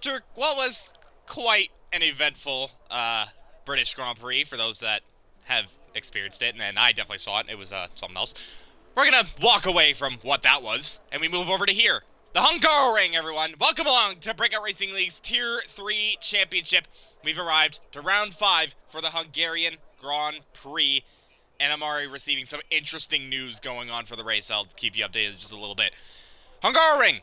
after what was quite an eventful British Grand Prix for those that have experienced it, and I definitely saw it. It was something else. We're gonna walk away from what that was, and we move over to here. The Hungarian, everyone. Welcome along to Breakout Racing League's Tier 3 Championship. We've arrived to Round 5 for the Hungarian Grand Prix, and I'm already receiving some interesting news going on for the race. I'll keep you updated just a little bit. Hungarian!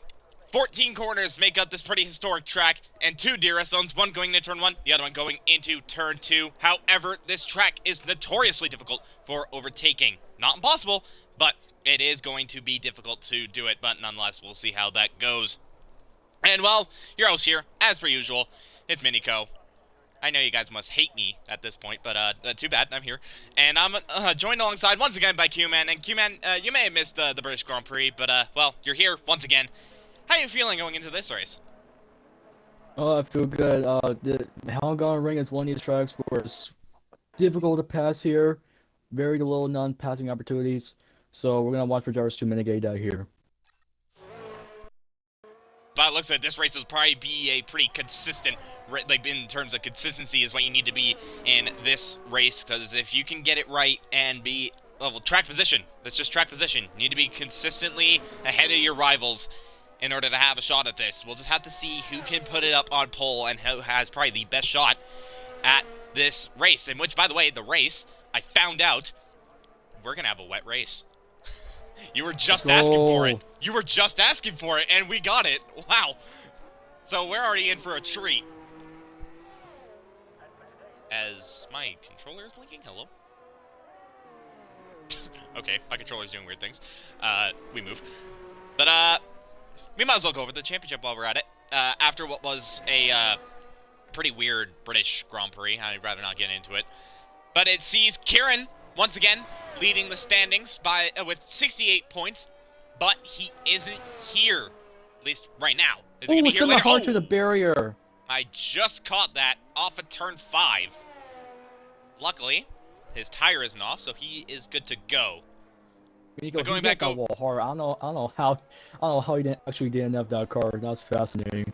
14 corners make up this pretty historic track, and 2 DRS zones, one going into turn 1, the other one going into turn 2. However, this track is notoriously difficult for overtaking. Not impossible, but it is going to be difficult to do it, but nonetheless, we'll see how that goes. And, well, your host here, as per usual, it's Minico. I know you guys must hate me at this point, but too bad, I'm here. And I'm joined alongside, once again, by Q-Man. And Q-Man, you may have missed the British Grand Prix, but, well, you're here once again. How are you feeling going into this race? Oh, I feel good. The Hungarian Ring is one of these tracks where it's difficult to pass here. Very little non-passing opportunities. So we're going to watch for drivers to mitigate that here. But it looks like this race will probably be a pretty consistent, like in terms of consistency is what you need to be in this race. Because if you can get it right and be, well, track position. That's just track position. You need to be consistently ahead of your rivals in order to have a shot at this. We'll just have to see who can put it up on pole and who has probably the best shot at this race. In which, by the way, the race, I found out, we're going to have a wet race. You were just asking for it. You were just asking for it, and we got it. Wow. So we're already in for a treat. As my controller is blinking, hello? Okay, my controller's doing weird things. We move. But, we might as well go over the championship while we're at it. After what was a pretty weird British Grand Prix, I'd rather not get into it. But it sees Kieran, once again, leading the standings by with 68 points. But he isn't here, at least right now. Is he gonna be here later? Hard to the barrier. I just caught that off of turn 5. Luckily, his tire isn't off, so he is good to go. Going back that wall hard. I don't know how he actually didn't have that car. That's fascinating.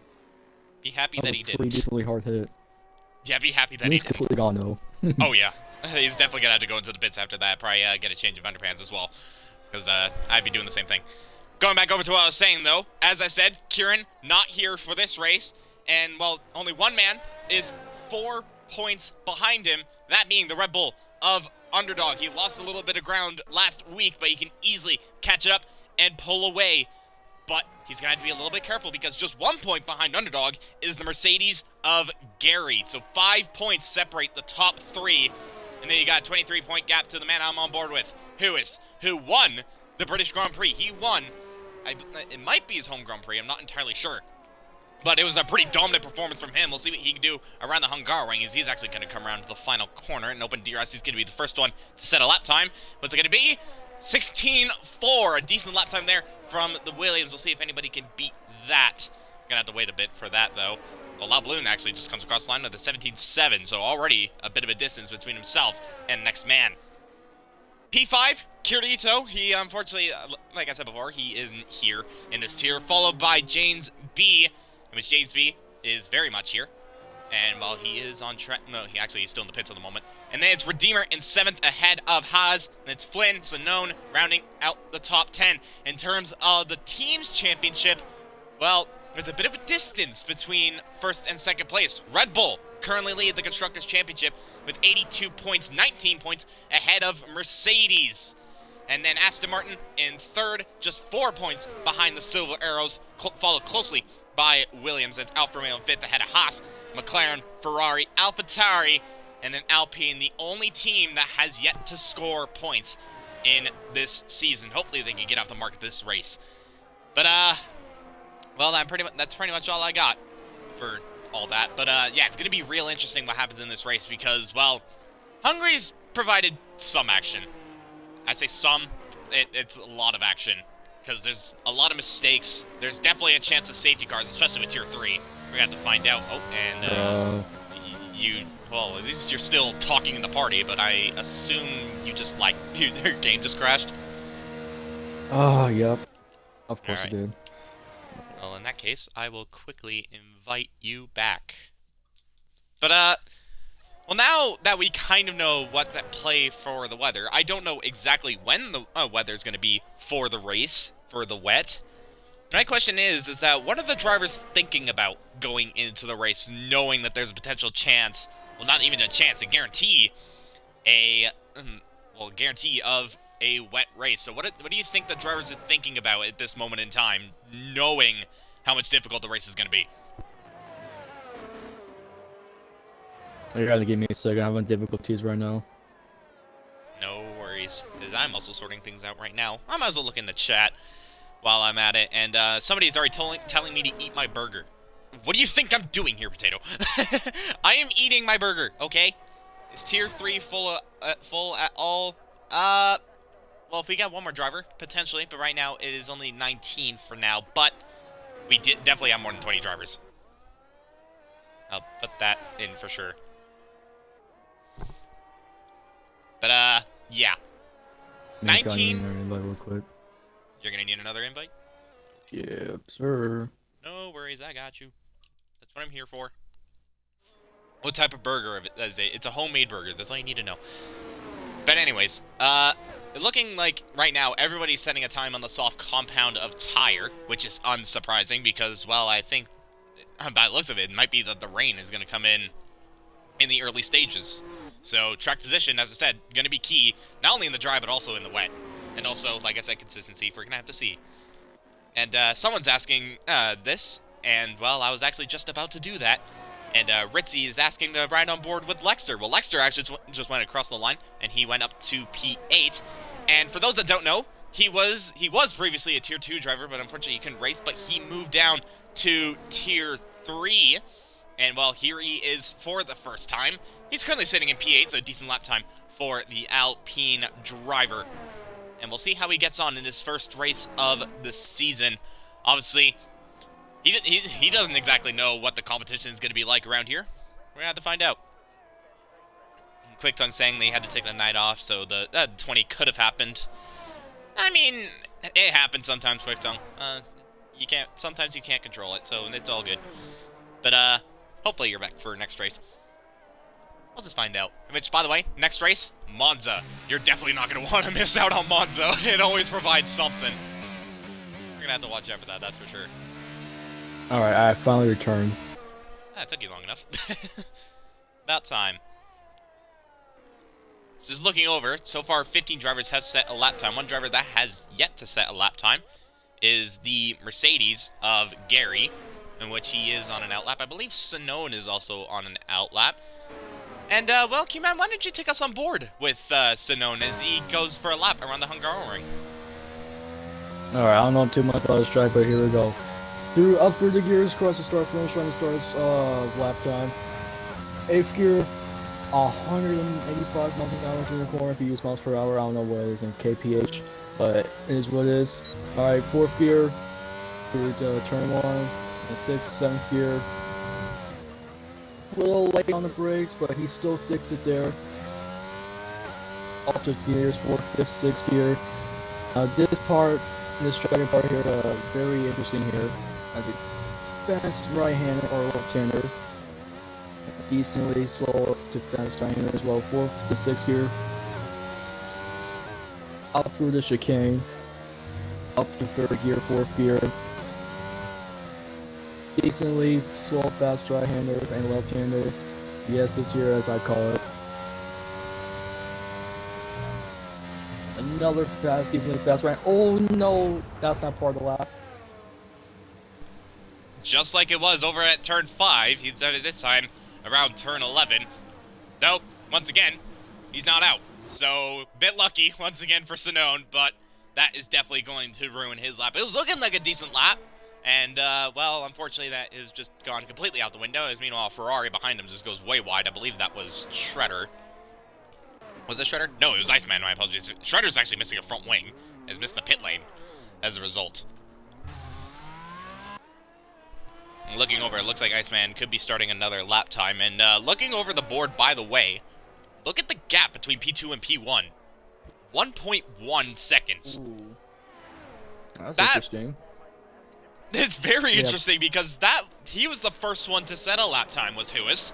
Be happy that he did. Pretty decently hard hit. Yeah, be happy that he did. He's completely gone though. Oh yeah, he's definitely gonna have to go into the pits after that. Probably get a change of underpants as well, because I'd be doing the same thing. Going back over to what I was saying though, as I said, Kieran not here for this race, and well, only one man is 4 points behind him. That being the Red Bull of Underdog. He lost a little bit of ground last week, but he can easily catch it up and pull away. But he's going to have to be a little bit careful because just 1 point behind Underdog is the Mercedes of Gary. So 5 points separate the top 3. And then you got a 23-point gap to the man I'm on board with, who won the British Grand Prix. He won. It might be his home Grand Prix. I'm not entirely sure. But it was a pretty dominant performance from him. We'll see what he can do around the Hungarian as he's actually going to come around to the final corner and open DRS. He's going to be the first one to set a lap time. What's it going to be? 16.4. A decent lap time there from the Williams. We'll see if anybody can beat that. Going to have to wait a bit for that, though. Well, La Balloon actually just comes across the line with a 17.7, so already a bit of a distance between himself and the next man. P5, Kirito, he unfortunately, like I said before, he isn't here in this tier, followed by James B., which James B is very much here. And while he is on track, no, he's still in the pits at the moment. And then it's Redeemer in 7th ahead of Haas. And it's Flynn, Sonone, rounding out the top 10. In terms of the team's championship, well, there's a bit of a distance between first and second place. Red Bull currently lead the Constructors' Championship with 82 points, 19 points ahead of Mercedes. And then Aston Martin in 3rd, just 4 points behind the Silver Arrows, followed closely by Williams. That's Alfa Romeo in 5th ahead of Haas, McLaren, Ferrari, AlphaTauri, and then Alpine, the only team that has yet to score points in this season. Hopefully they can get off the mark this race. But, well, that's pretty much all I got for all that. But, yeah, it's going to be real interesting what happens in this race because, well, Hungary's provided some action. I say some, it's a lot of action. Because there's a lot of mistakes. There's definitely a chance of safety cars, especially with Tier 3. We're going to have to find out. Oh, and well, at least you're still talking in the party, but I assume you just, like, your game just crashed? Oh, yep. Of course it did. Well, in that case, I will quickly invite you back. But, well, now that we kind of know what's at play for the weather, I don't know exactly when the weather's going to be for the race, for the wet. My question is that what are the drivers thinking about going into the race, knowing that there's a potential chance, well, not even a chance, a guarantee, guarantee of a wet race. So what do you think the drivers are thinking about at this moment in time, knowing how much difficult the race is going to be? You gotta give me a second. I'm having difficulties right now. No worries, because I'm also sorting things out right now. I might as well look in the chat while I'm at it, and somebody's already telling me to eat my burger. What do you think I'm doing here, Potato? I am eating my burger, okay? Is tier 3 full at all? Well, if we got one more driver, potentially, but right now it is only 19 for now, but we definitely have more than 20 drivers. I'll put that in for sure. But, yeah. 19. Invite real quick. You're gonna need another invite? Yep, sir. No worries, I got you. That's what I'm here for. What type of burger is it? It's a homemade burger. That's all you need to know. But anyways, looking like right now everybody's setting a time on the soft compound of tire, which is unsurprising because, well, I think by the looks of it, it might be that the rain is gonna come in the early stages. So track position, as I said, gonna be key, not only in the dry but also in the wet. And also, like I said, consistency, we're gonna have to see. And someone's asking this, and well, I was actually just about to do that. And Ritzy is asking to ride on board with Lexter. Well, Lexter actually just went across the line, and he went up to P8. And for those that don't know, he was previously a Tier 2 driver, but unfortunately he couldn't race, but he moved down to Tier 3. And, well, here he is for the first time. He's currently sitting in P8, so a decent lap time for the Alpine driver. And we'll see how he gets on in his first race of the season. Obviously, he doesn't exactly know what the competition is going to be like around here. We're going to have to find out. QuickTongue saying they had to take the night off, so the 20 could have happened. I mean, it happens sometimes, QuickTongue. Sometimes you can't control it, so it's all good. But, hopefully you're back for next race. I'll just find out. Which, by the way, next race, Monza. You're definitely not going to want to miss out on Monza. It always provides something. We're going to have to watch out for that, that's for sure. Alright, I finally returned. It took you long enough. About time. So just looking over, so far 15 drivers have set a lap time. One driver that has yet to set a lap time is the Mercedes of Gary, in which he is on an outlap. I believe Sinone is also on an outlap. And, well, Q-Man, why don't you take us on board with Sinone as he goes for a lap around the Hungarian ring? Alright, I don't know too much about this track, but here we go. Up through the gears, cross the start finish line starts lap time. 8th gear, 185 miles an hour through the corner. If you use miles per hour, I don't know what it is in kph, but it is what it is. Alright, 4th gear through turn 1, and 6th, 7th gear. A little late on the brakes, but he still sticks it there. Up to gears, 4th, 5th, 6th gear. This dragon part here, very interesting here. As a fast right-hander or left-hander. Decently slow to fast right-hander as well. 4th to 6th gear. Up through the chicane. Up to 3rd gear, 4th gear. Decently slow, fast right-hander and left-hander. Yes, this here as I call it. Another fast, decently fast right. Oh no, that's not part of the lap. Just like it was over at turn 5, he started this time around turn 11. Though, once again, he's not out. So, bit lucky once again for Sinone, but that is definitely going to ruin his lap. It was looking like a decent lap. And, well, unfortunately that has just gone completely out the window, as meanwhile Ferrari behind him just goes way wide. I believe that was Shredder. Was it Shredder? No, it was Iceman, my apologies. Shredder's actually missing a front wing, has missed the pit lane as a result. And looking over, it looks like Iceman could be starting another lap time. And, looking over the board, by the way, look at the gap between P2 and P1. 1.1 seconds. Ooh. That's interesting. It's very Yeah. interesting because he was the first one to set a lap time was Huis.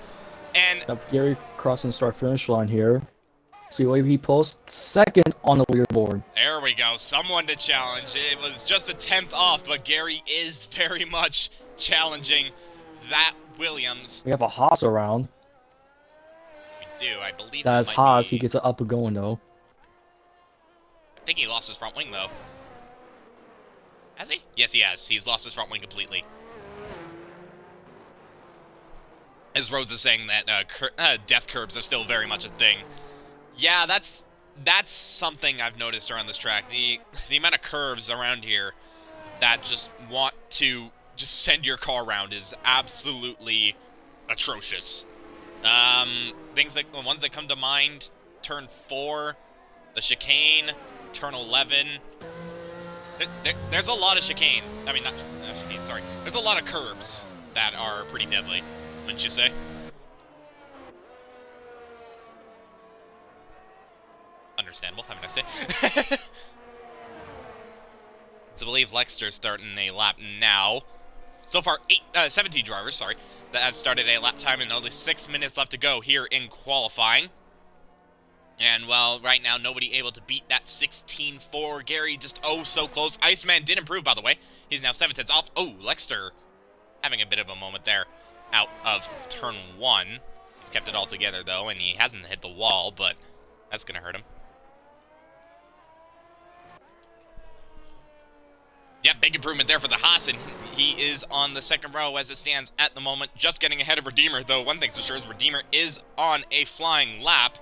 And Gary crossing the start finish line here. See what he posts second on the leaderboard. there we go, someone to challenge. It was just a 10th off, but Gary is very much challenging that Williams. We have a Haas around. We do, I believe That's might Haas. be... He gets it up and going though. I think he lost his front wing though. Has he? Yes, he has. He's lost his front wing completely. As Rhodes is saying that death curbs are still very much a thing. Yeah, that's something I've noticed around this track. The amount of curves around here that just want to just send your car around is absolutely atrocious. The ones that come to mind: turn 4, the chicane, turn 11. There's a lot of chicane. I mean, not chicane. Sorry. There's a lot of curves that are pretty deadly, wouldn't you say? Understandable. Have a nice day. So I believe Lexter's starting a lap now. So far, 17 drivers, sorry, that have started a lap time and only 6 minutes left to go here in qualifying. And, well, right now, nobody able to beat that 16.4. Gary just, oh, so close. Iceman did improve, by the way. He's now 7 tenths off. Oh, Lexter having a bit of a moment there out of turn 1. He's kept it all together, though, and he hasn't hit the wall, but that's going to hurt him. Yeah, big improvement there for the Haas, and he is on the second row as it stands at the moment, just getting ahead of Redeemer, though one thing's for sure is Redeemer is on a flying lap.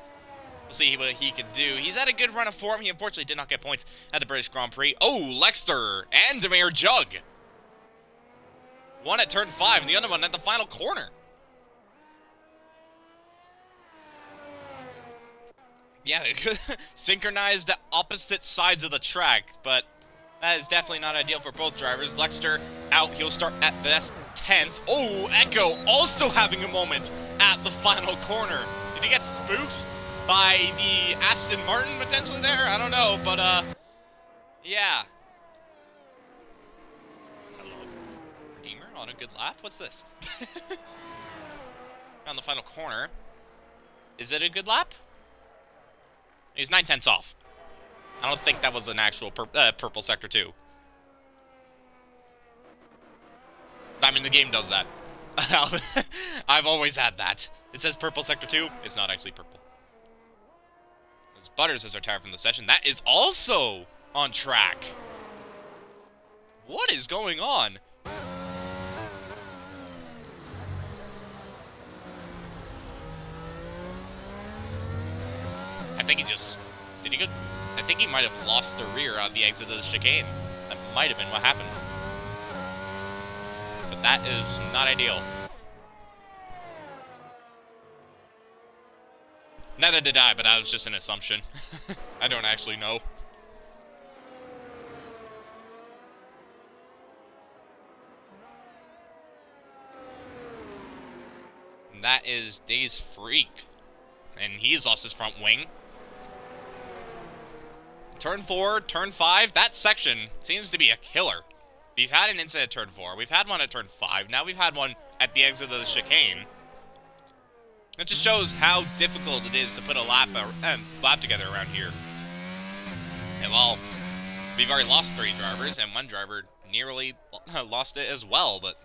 We'll see what he can do. He's had a good run of form. He unfortunately did not get points at the British Grand Prix. Oh, Lexter and Demir Jug. One at turn 5 and the other one at the final corner. Yeah, synchronized at opposite sides of the track, but that is definitely not ideal for both drivers. Lexter out. He'll start at best 10th. Oh, Echo also having a moment at the final corner. Did he get spooked by the Aston Martin potentially there? I don't know, but, yeah. Hello. Redeemer on a good lap? What's this? On the final corner. Is it a good lap? He's 9 tenths off. I don't think that was an actual purple sector 2. I mean, the game does that. I've always had that. It says purple sector 2. It's not actually purple. As Butters is retired from the session. That is also on track. What is going on? I think he just... Did he go... I think he might have lost the rear on the exit of the chicane. That might have been what happened. But that is not ideal. Neither did I, but that was just an assumption. I don't actually know. And that is Days Freak. And he's lost his front wing. Turn 4, turn 5, that section seems to be a killer. We've had an incident at turn 4, we've had one at turn 5, now we've had one at the exit of the chicane. It just shows how difficult it is to put a lap together around here. And well, we've already lost 3 drivers, and one driver nearly lost it as well, but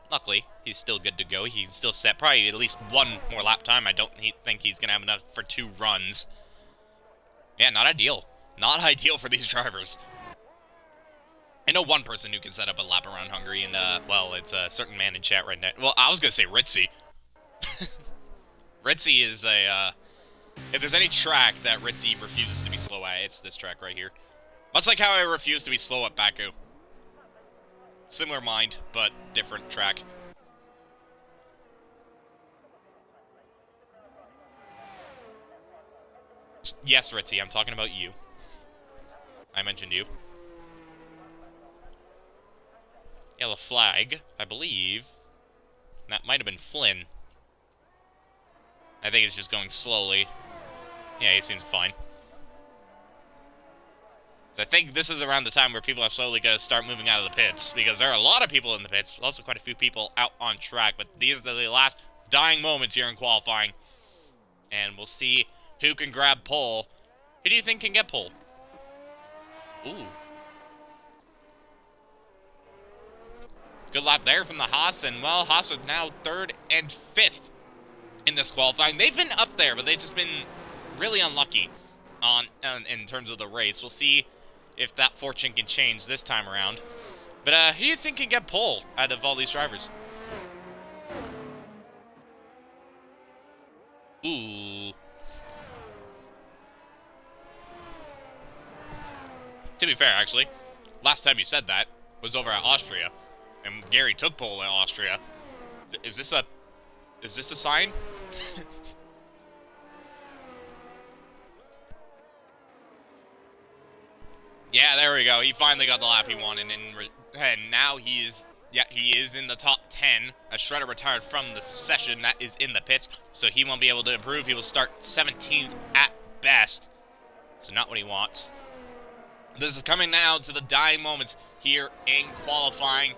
luckily, he's still good to go. He can still set probably at least one more lap time. I don't think he's going to have enough for 2 runs. Yeah, not ideal. Not ideal for these drivers. I know one person who can set up a lap around Hungary, and, well, it's a certain man in chat right now. Well, I was going to say Ritzy. Ritzy is a, if there's any track that Ritzy refuses to be slow at, it's this track right here. Much like how I refuse to be slow at Baku. Similar mind, but different track. Yes, Ritzy, I'm talking about you. I mentioned you. Yellow flag, I believe. That might have been Flynn. I think it's just going slowly. Yeah, he seems fine. So I think this is around the time where people are slowly going to start moving out of the pits, because there are a lot of people in the pits, also quite a few people out on track, but these are the last dying moments here in qualifying. And we'll see who can grab pole. Who do you think can get pole? Ooh. Good lap there from the Haas, and well, Haas are now 3rd and 5th in this qualifying. They've been up there, but they've just been really unlucky in terms of the race. We'll see if that fortune can change this time around. But who do you think can get pole out of all these drivers? Ooh. To be fair, actually, last time you said that was over at Austria, and Gary took pole at Austria. Is this a sign? Yeah, there we go. He finally got the lap he wanted, and now he is in the top 10. A Shredder retired from the session that is in the pits, so he won't be able to improve. He will start 17th at best, so not what he wants. This is coming now to the dying moments here in qualifying,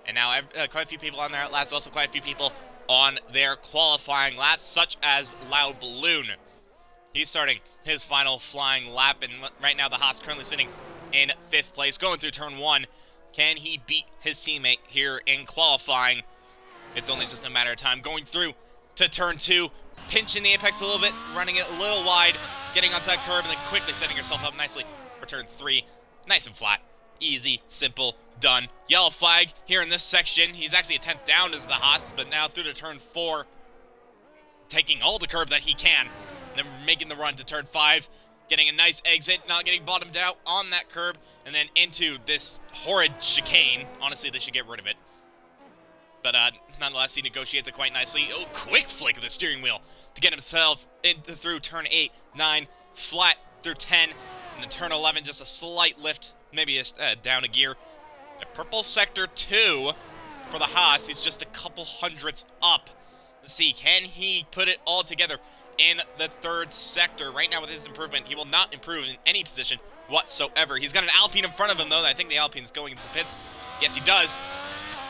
and now quite a few people on their laps, also quite a few people on their qualifying laps, such as Loud Balloon. He's starting his final flying lap, and right now the Haas currently sitting in 5th place, going through turn 1. Can he beat his teammate here in qualifying? It's only just a matter of time. Going through to turn 2, pinching the apex a little bit, running it a little wide, getting onto that curb, and then quickly setting yourself up nicely for turn 3. Nice and flat. Easy, simple, done. Yellow flag here in this section. He's actually a 10th down as the Haas, but now through to turn 4, taking all the curb that he can, and then making the run to turn 5, getting a nice exit, not getting bottomed out on that curb, and then into this horrid chicane. Honestly, they should get rid of it. But nonetheless, he negotiates it quite nicely. Oh, quick flick of the steering wheel to get himself through turn 8, 9, flat through 10, and then turn 11, just a slight lift, maybe down a gear. The purple sector 2 for the Haas. He's just a couple hundredths up. Let's see, can he put it all together in the 3rd sector? Right now with his improvement, he will not improve in any position whatsoever. He's got an Alpine in front of him, though. I think the Alpine's going into the pits. Yes, he does.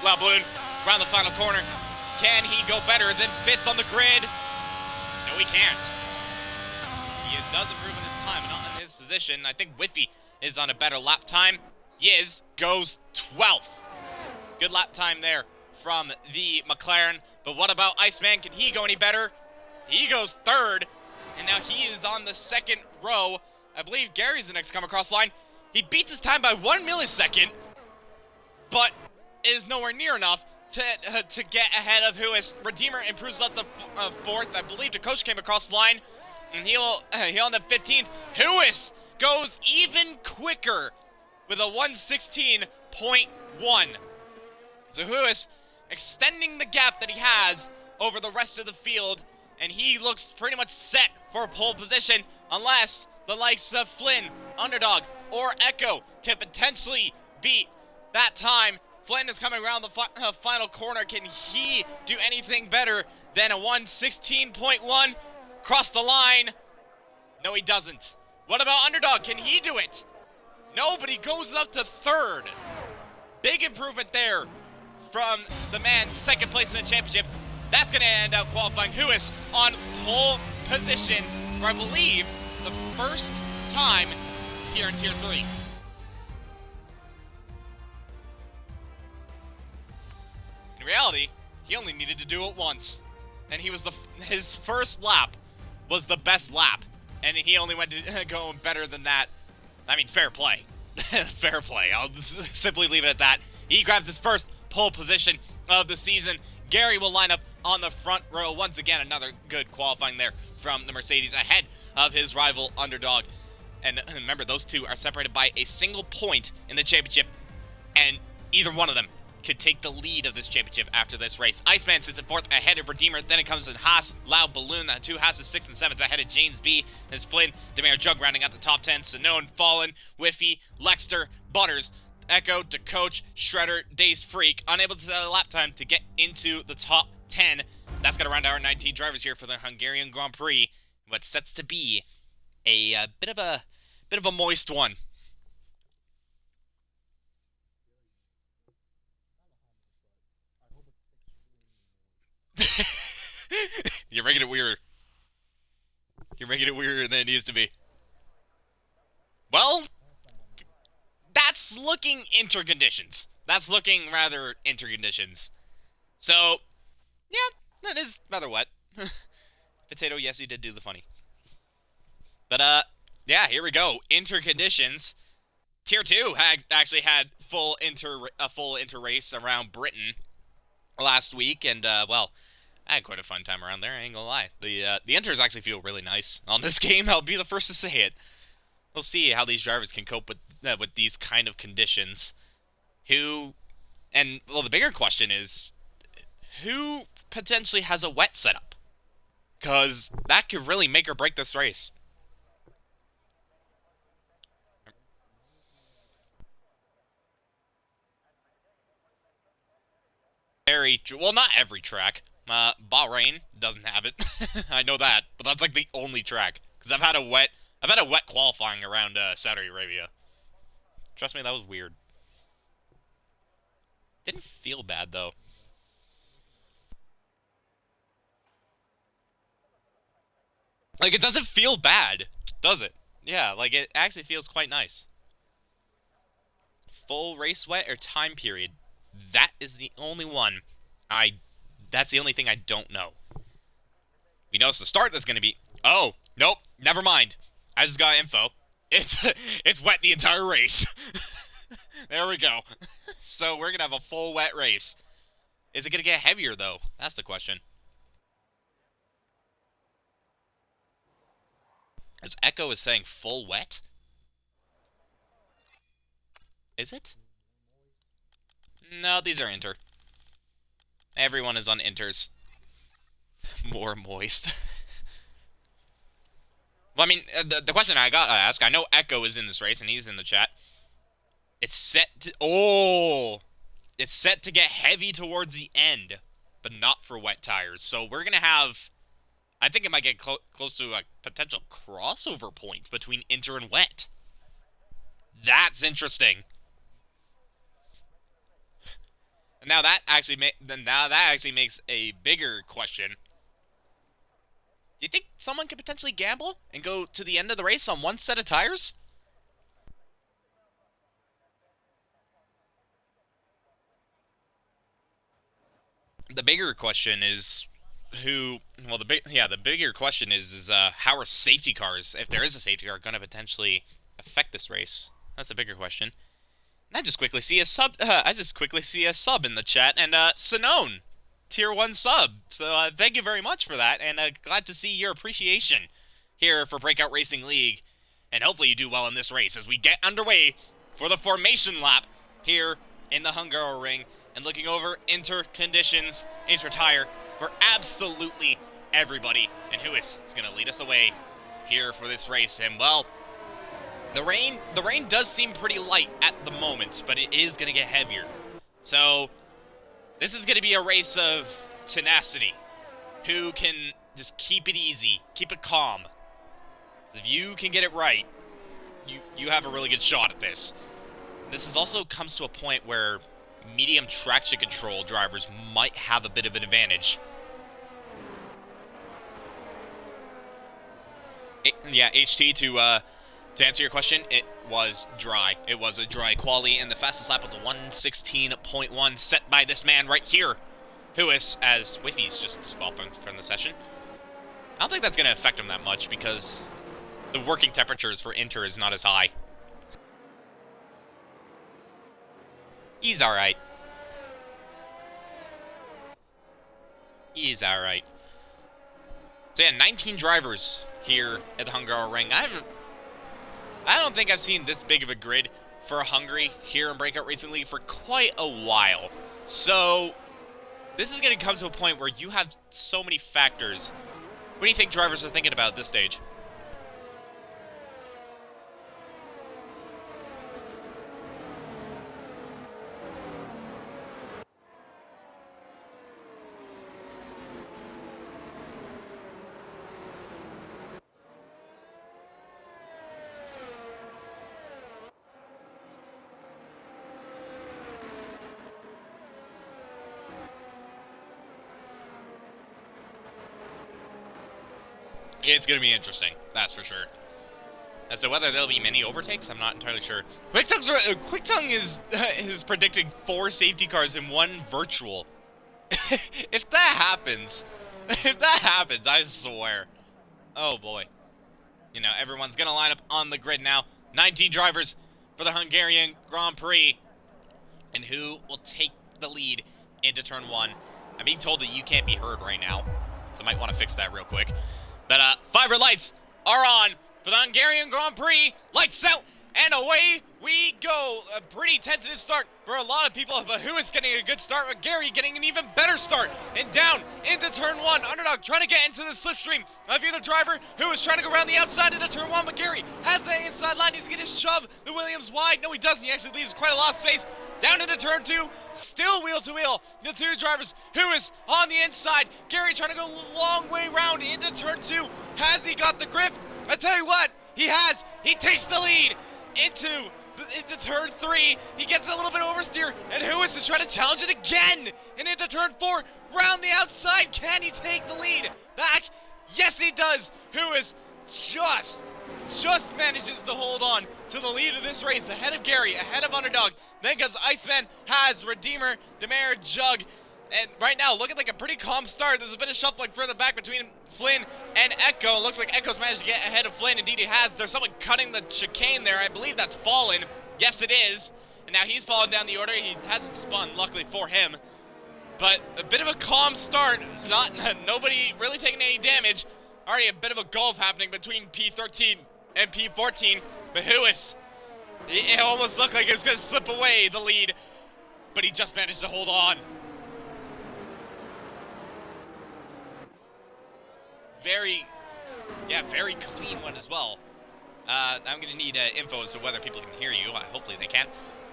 Loud Balloon around the final corner. Can he go better than 5th on the grid? No, he can't. He does improve in his time, but not in his position. I think Whiffy is on a better lap time. Yiz goes 12th. Good lap time there from the McLaren. But what about Iceman? Can he go any better? He goes 3rd, and now he is on the 2nd row. I believe Gary's the next to come across the line. He beats his time by 1 millisecond, but is nowhere near enough to get ahead of Huis. Redeemer improves up to 4th. I believe Dakosh came across the line, and he'll end up 15th. Huis goes even quicker with a 1:16.1. So Huis extending the gap that he has over the rest of the field, and he looks pretty much set for pole position, unless the likes of Flynn, Underdog, or Echo can potentially beat that time. Flynn is coming around the final corner. Can he do anything better than a 1:16.1? Cross the line. No, he doesn't. What about Underdog? Can he do it? No, but he goes up to 3rd. Big improvement there from the man 2nd place in the championship. That's going to end out qualifying Huis on pole position for, I believe, the first time here in Tier 3. In reality, he only needed to do it once, and his first lap was the best lap, and he only went to go better than that. I mean, fair play. Fair play. I'll simply leave it at that. He grabs his first pole position of the season. Gary will line up on the front row. Once again, another good qualifying there from the Mercedes, ahead of his rival Underdog. And remember, those two are separated by a single point in the championship, and either one of them could take the lead of this championship after this race. Iceman sits at 4th ahead of Redeemer. Then it comes in Haas, Loud Balloon. The two Haas is 6th and 7th ahead of James B. There's Flynn, Demare Jug rounding out the top 10. Sinone, Fallen, Whiffy, Lexter, Butters, Echo, DeCoach, Shredder, Dazed Freak. Unable to set a lap time to get into the top 10. That's going to round our 19 drivers here for the Hungarian Grand Prix. What sets to be a bit of a moist one. You're making it weirder. You're making it weirder than it needs to be. Well, that's looking interconditions. That's looking rather interconditions. So, yeah, that is rather wet. Potato, yes, he did do the funny. But, yeah, here we go. Interconditions. Tier 2 actually had a full inter race around Britain last week, and, well, I had quite a fun time around there, I ain't gonna lie. The inters actually feel really nice on this game, I'll be the first to say it. We'll see how these drivers can cope with these kind of conditions. Well, the bigger question is, who potentially has a wet setup? Because that could really make or break this race. Well, not every track. Bahrain doesn't have it. I know that, but that's like the only track. Because I've had a wet qualifying around Saudi Arabia. Trust me, that was weird. Didn't feel bad though. Like, it doesn't feel bad, does it? Yeah, like, it actually feels quite nice. Full race wet or time period? That is the only one that's the only thing I don't know. We know it's the start that's gonna be... Oh, nope, never mind. I just got info. It's wet the entire race. There we go. So we're gonna have a full wet race. Is it gonna get heavier, though? That's the question. As Echo is saying full wet? Is it? No, these are inter. Everyone is on inters. More moist. Well, I mean, the question I got to ask, I know Echo is in this race, and he's in the chat. It's set to... Oh! It's set to get heavy towards the end, but not for wet tires. So we're going to have... I think it might get close to a potential crossover point between inter and wet. That's interesting. Now that actually makes a bigger question. Do you think someone could potentially gamble and go to the end of the race on one set of tires? The bigger question is who. Well, the bigger question is how are safety cars, if there is a safety car, going to potentially affect this race? That's the bigger question. And I just quickly see a sub. In the chat, and Sinone, tier 1 sub. So thank you very much for that, and glad to see your appreciation here for Breakout Racing League. And hopefully you do well in this race as we get underway for the formation lap here in the Hungarian Ring, and looking over inter tire for absolutely everybody. And who is going to lead us away here for this race? And well, the rain does seem pretty light at the moment, but it is going to get heavier. So this is going to be a race of tenacity. Who can just keep it easy, keep it calm. If you can get it right, you have a really good shot at this. This also comes to a point where medium traction control drivers might have a bit of an advantage. Yeah, HT, to answer your question, it was dry. It was a dry quali, and the fastest lap was a 1:16.1 set by this man right here, who is, as Whiffy's just disqualified from the session. I don't think that's going to affect him that much because the working temperatures for Inter is not as high. He's alright. He's alright. So yeah, 19 drivers here at the Hungarian Ring. I don't think I've seen this big of a grid for Hungary here in Breakout recently for quite a while. So this is going to come to a point where you have so many factors. What do you think drivers are thinking about at this stage? It's going to be interesting, that's for sure. As to whether there'll be many overtakes, I'm not entirely sure. QuickTongue is predicting 4 safety cars in 1 virtual. If that happens, I swear. Oh boy. You know, everyone's going to line up on the grid now. 19 drivers for the Hungarian Grand Prix. And who will take the lead into turn 1? I'm being told that you can't be heard right now, so I might want to fix that real quick. But 5 red lights are on for the Hungarian Grand Prix. Lights out, and away we go. A pretty tentative start for a lot of people, but who is getting a good start? Gary getting an even better start. And down into turn 1. Underdog trying to get into the slipstream of either driver who is trying to go around the outside into turn 1, but Gary has the inside line. He's going to shove the Williams wide. No, he doesn't. He actually leaves quite a lot of space. Down into turn 2, still wheel to wheel. The 2 drivers who is on the inside. Gary trying to go a long way around into turn 2. Has he got the grip? I tell you what, he has. He takes the lead into turn 3. He gets a little bit oversteer, and Huis is trying to challenge it again. And into turn 4, round the outside. Can he take the lead back? Yes, he does. Huis just manages to hold on to the lead of this race, ahead of Gary, ahead of Underdog. Then comes Iceman, has Redeemer, Demare, Jug, and right now looking like a pretty calm start. There's a bit of shuffling further back between Flynn and Echo. It looks like Echo's managed to get ahead of Flynn. Indeed he has. There's someone cutting the chicane there. I believe that's Fallen. Yes, it is. And now he's fallen down the order. He hasn't spun, luckily for him. But a bit of a calm start. Nobody really taking any damage. Already a bit of a gulf happening between P13 and P14. But Huis, it almost looked like it was going to slip away the lead. But he just managed to hold on. Very clean one as well. I'm going to need info as to whether people can hear you. Hopefully they can.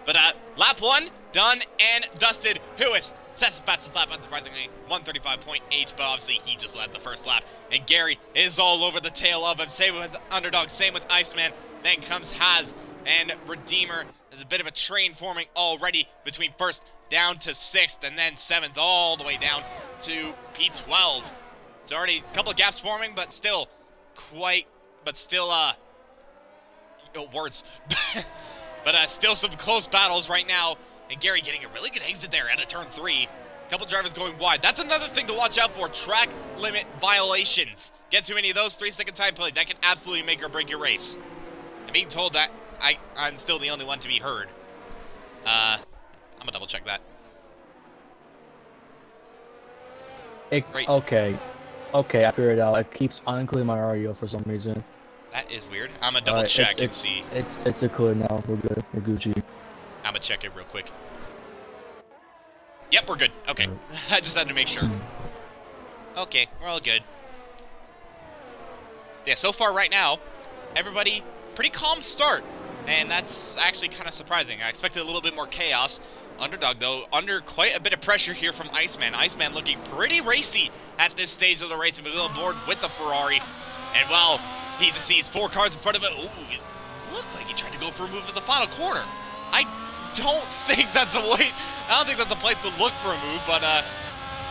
But lap 1, done and dusted. Huis sets the fastest lap, unsurprisingly, 135.8, but obviously he just led the first lap. And Gary is all over the tail of him. Same with Underdog, same with Iceman. Then comes Haz and Redeemer. There's a bit of a train forming already between first down to 6th, and then 7th all the way down to P12. So already a couple of gaps forming, but still words. But still some close battles right now. And Gary getting a really good exit there out of turn 3. A couple drivers going wide. That's another thing to watch out for. Track limit violations. Get too many of those, 3-second time play. That can absolutely make or break your race. I'm being told that I'm still the only one to be heard. I'm gonna double check that. Great. Okay, I figured it out. It keeps unincluding my audio for some reason. That is weird. I'm gonna double check and see. It's a clear now. We're good. We're Gucci. I'm gonna check it real quick. Yep, we're good. Okay. I just had to make sure. Okay, we're all good. Yeah, so far right now, everybody pretty calm start. And that's actually kind of surprising. I expected a little bit more chaos. Underdog, though, under quite a bit of pressure here from Iceman. Iceman looking pretty racy at this stage of the race and will on board with the Ferrari. And well, he just sees 4 cars in front of it. Ooh, it looked like he tried to go for a move at the final corner. I don't think that's a way. I don't think that's a place to look for a move, but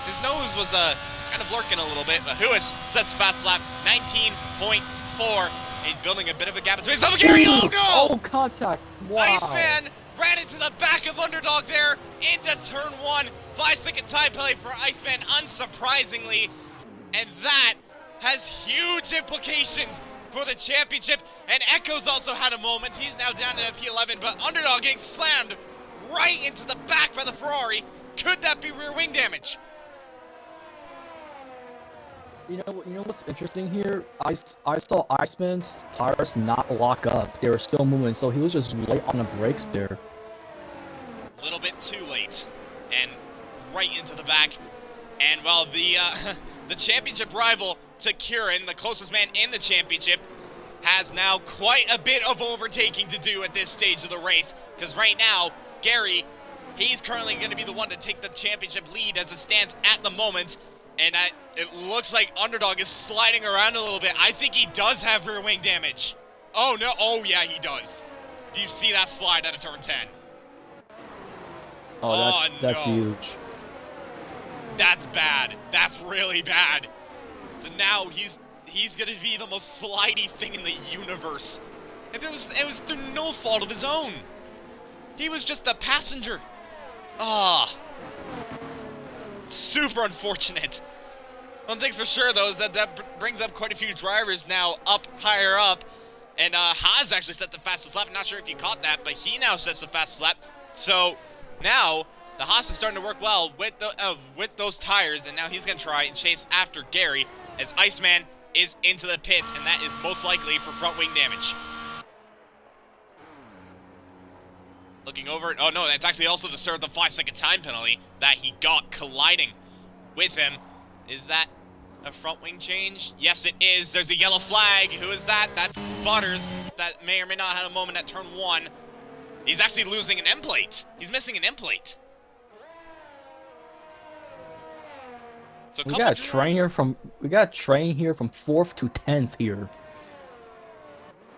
his nose was kind of lurking a little bit. But Huis sets the fast lap, 19.4. He's building a bit of a gap between himself and Gary. Oh no! Oh, contact! Wow. Iceman ran into the back of Underdog there into turn 1. 5-second time play for Iceman, unsurprisingly, and that has huge implications for the championship. And Echo's also had a moment. He's now down to P11, but Underdog getting slammed right into the back by the Ferrari. Could that be rear wing damage? You know what's interesting here? I saw Iceman's tires not lock up. They were still moving, so he was just late on the brakes there. A little bit too late, and right into the back. And well, the championship rival to Kieran, the closest man in the championship, has now quite a bit of overtaking to do at this stage of the race. Because right now, Gary, he's currently going to be the one to take the championship lead as it stands at the moment. And it looks like Underdog is sliding around a little bit. I think he does have rear wing damage. Oh, no. Oh, yeah, he does. Do you see that slide out of turn 10? Oh, that's no. huge. That's bad. That's really bad. So now he's he's gonna be the most slidey thing in the universe. And it was through no fault of his own. He was just a passenger. Ah. Super unfortunate. One thing's for sure, though, is that brings up quite a few drivers now up higher up. And Haas actually set the fastest lap. I'm not sure if you caught that, but he now sets the fastest lap. So now the Haas is starting to work well with those tires, and now he's going to try and chase after Gary as Iceman is into the pits, and that is most likely for front wing damage. Looking over, oh no, that's actually also to serve the 5-second time penalty that he got colliding with him. Is that a front wing change? Yes, it is. There's a yellow flag. Who is that? That's Butters. That may or may not have had a moment at turn 1. He's actually losing an end plate. He's missing an end plate. So we got a train here from 4th to 10th here.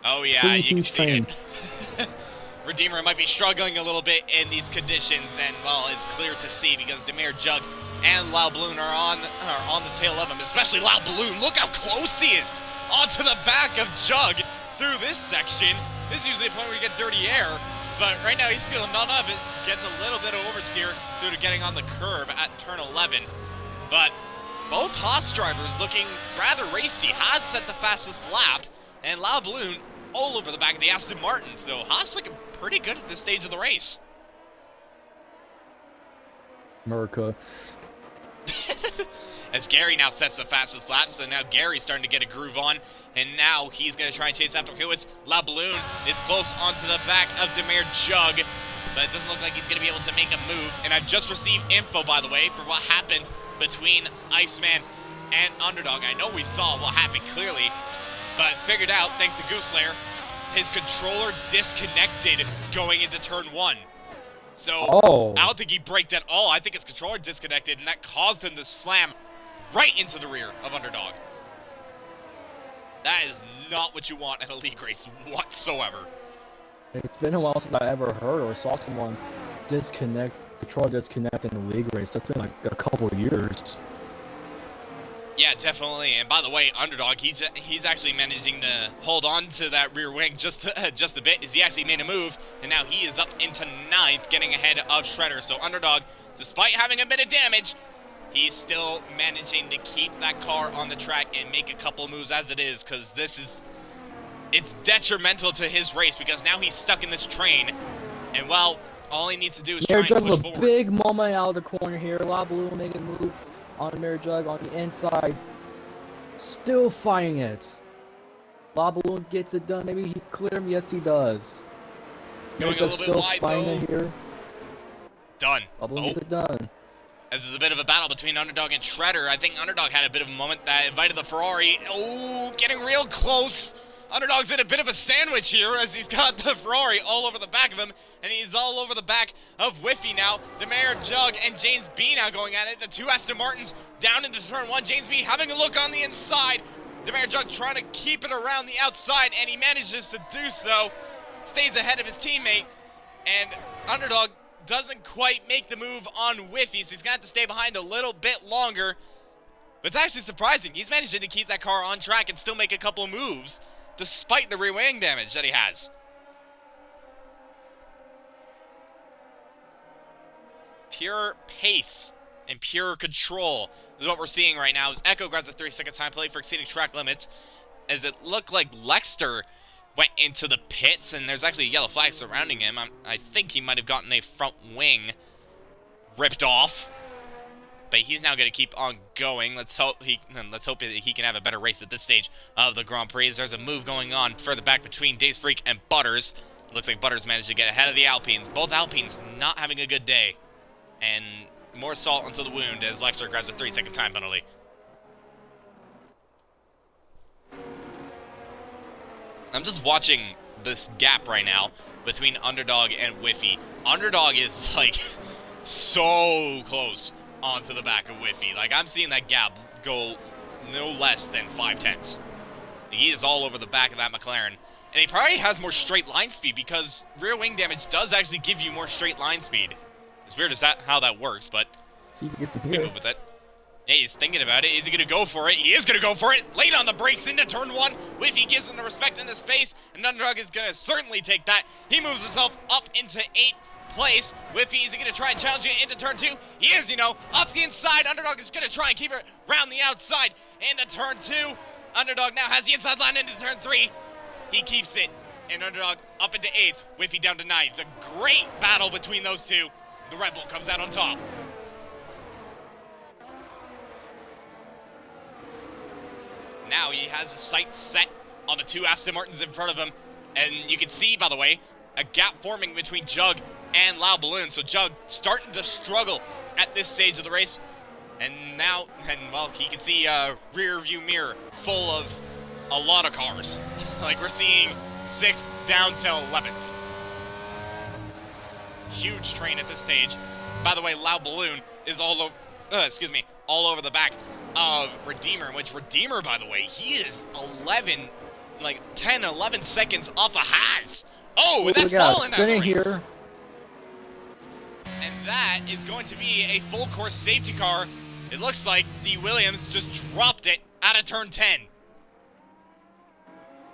Oh yeah, you can see it. Redeemer might be struggling a little bit in these conditions, and well, it's clear to see because Demir Jug and Loud Balloon are on the tail of him, especially Loud Balloon. Look how close he is onto the back of Jug through this section. This is usually a point where you get dirty air, but right now he's feeling none of it. Gets a little bit of oversteer due to getting on the curb at turn 11. But both Haas drivers looking rather racy. Haas set the fastest lap, and Loud Balloon all over the back of the Aston Martin. So Haas looking pretty good at this stage of the race. America. As Gary now sets the fastest lap, so now Gary's starting to get a groove on, and now he's going to try and chase after Hewitt. La Balloon is close onto the back of Demir Jug, but it doesn't look like he's going to be able to make a move. And I've just received info, by the way, for what happened between Iceman and Underdog. I know we saw what happened clearly, but figured out, thanks to Gooslayer, his controller disconnected going into turn 1. So, I don't think he braked at all. I think his controller disconnected, and that caused him to slam right into the rear of Underdog. That is not what you want at a league race whatsoever. It's been a while since I ever heard or saw someone controller disconnect in a league race. That's been like a couple of years. Yeah, definitely. And by the way, Underdog, he's actually managing to hold on to that rear wing just a bit as he actually made a move, and now he is up into 9th, getting ahead of Shredder. So Underdog, despite having a bit of damage, he's still managing to keep that car on the track and make a couple moves as it is, because it's detrimental to his race because now he's stuck in this train, and well, all he needs to do is try and push forward. A big moment out of the corner here. La Balloon making a move on the Mirror Jug on the inside. Still fighting it. La Balloon gets it done. Maybe he cleared him. Yes, he does. Going a little bit wide, though. Here. Done. La Balloon gets it done. This is a bit of a battle between Underdog and Shredder. I think Underdog had a bit of a moment that invited the Ferrari. Oh, getting real close. Underdog's in a bit of a sandwich here as he's got the Ferrari all over the back of him, and he's all over the back of Whiffy now. Demir Jug and James B now going at it. The two Aston Martins down into turn 1. James B having a look on the inside. Demir Jug trying to keep it around the outside, and he manages to do so. Stays ahead of his teammate, and Underdog doesn't quite make the move on Whiffy, so he's going to have to stay behind a little bit longer. But it's actually surprising. He's managing to keep that car on track and still make a couple moves, despite the rear wing damage that he has. Pure pace and pure control is what we're seeing right now as Echo grabs a 3-second time play for exceeding track limits, as it looked like Lexter went into the pits, and there's actually a yellow flag surrounding him. I think he might have gotten a front wing ripped off, but he's now going to keep on going. Let's hope that he can have a better race at this stage of the Grand Prix. There's a move going on further back between Days Freak and Butters. Looks like Butters managed to get ahead of the Alpines. Both Alpines not having a good day, and more salt onto the wound as Lexter grabs a 3-second time penalty. I'm just watching this gap right now between Underdog and Whiffy. Underdog is like so close onto the back of Whiffy. Like, I'm seeing that gap go no less than 5/10. He is all over the back of that McLaren. And he probably has more straight line speed because rear wing damage does actually give you more straight line speed. It's weird as how that works, but see if he gets to we move with it. Hey, he's thinking about it. Is he going to go for it? He is going to go for it. Late on the brakes into turn 1. Whiffy gives him the respect in the space, and Underdog is going to certainly take that. He moves himself up into 8th place. Whiffy, is he going to try and challenge it into turn 2? He is, you know, up the inside. Underdog is going to try and keep it around the outside into turn 2. Underdog now has the inside line into turn 3. He keeps it, and Underdog up into 8th. Whiffy down to 9th. A great battle between those two. The Red Bull comes out on top. Now he has his sights set on the 2 Aston Martins in front of him. And you can see, by the way, a gap forming between Jug and Loud Balloon. So Jug starting to struggle at this stage of the race. And now, well, he can see a rear view mirror full of a lot of cars. Like we're seeing 6th down to 11th. Huge train at this stage. By the way, Loud Balloon is all over the back of Redeemer, which Redeemer, by the way, he is 11 seconds off of Haas. Oh, and that's falling out of here. And that is going to be a full course safety car. It looks like the Williams just dropped it out of turn 10.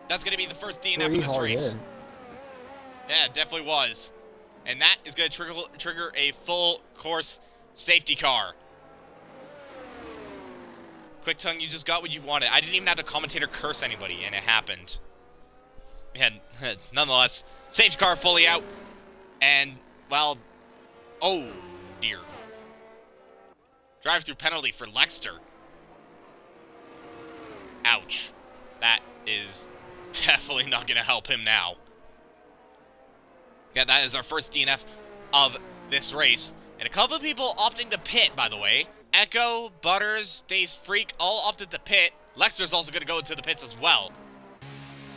That's going to be the first DNF of this race. Yeah, it definitely was. And that is going to trigger a full course safety car. Quick Tongue, you just got what you wanted. I didn't even have to commentate or curse anybody, and it happened. Yeah, nonetheless, safety car fully out. And, well, oh dear. Drive-through penalty for Lexter. Ouch. That is definitely not going to help him now. Yeah, that is our first DNF of this race. And a couple of people opting to pit, by the way. Echo, Butters, Days Freak, all opted to pit. Lexter's also going to go into the pits as well.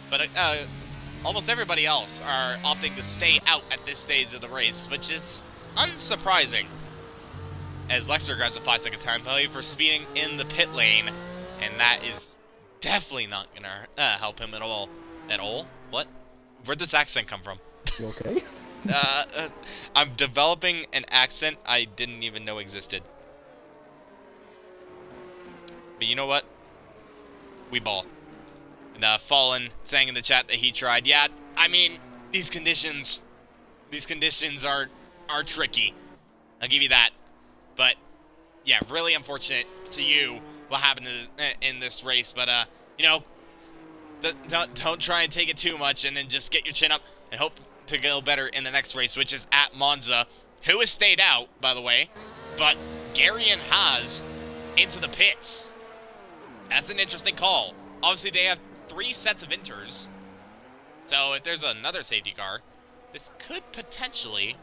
But almost everybody else are opting to stay out at this stage of the race, which is unsurprising. As Lexter grabs a 5-second time penalty for speeding in the pit lane. And that is definitely not going to help him at all. At all? What? Where'd this accent come from? You okay? I'm developing an accent I didn't even know existed. But you know what? We ball. And Fallen saying in the chat that he tried. Yeah, I mean, these conditions are tricky. I'll give you that. But yeah, really unfortunate to you what happened in this race. But you know, don't try and take it too much, and then just get your chin up and hope to go better in the next race, which is at Monza, who has stayed out, by the way. But Gary and Haas into the pits. That's an interesting call. Obviously, they have 3 sets of inters. So if there's another safety car, this could potentially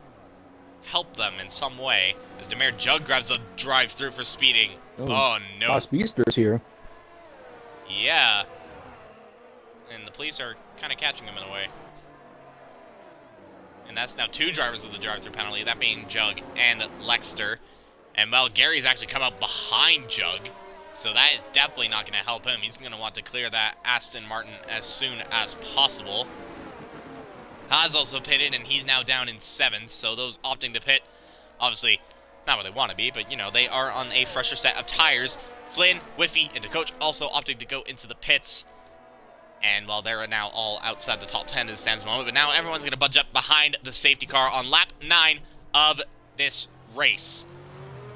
help them in some way. As Demare Jug grabs a drive-through for speeding. Oh no. Speedsters here. Yeah. And the police are kind of catching him in a way. And that's now 2 drivers with the drive-through penalty, that being Jug and Lexter. And, well, Gary's actually come up behind Jug. So that is definitely not going to help him. He's going to want to clear that Aston Martin as soon as possible. Haas also pitted, and he's now down in 7th. So those opting to pit, obviously, not where they want to be, but, you know, they are on a fresher set of tires. Flynn, Whiffy, and DeCoach also opting to go into the pits. And, well, they're now all outside the top 10 as it stands at the moment. But now everyone's going to budge up behind the safety car on lap 9 of this race.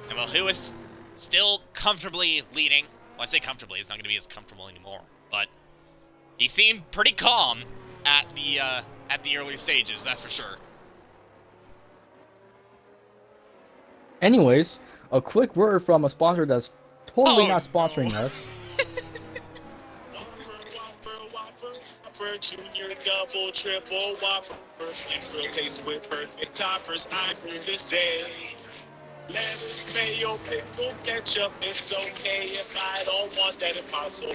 And, well, Lewis still comfortably leading. Well, I say comfortably. It's not going to be as comfortable anymore. But he seemed pretty calm at the early stages, that's for sure. Anyways, a quick word from a sponsor that's totally not sponsoring us. Junior, double, triple, whopper, and grill taste with perfect toppers. I rule this day. Lettuce, mayo, pickle, ketchup. It's okay if I don't want that impossible.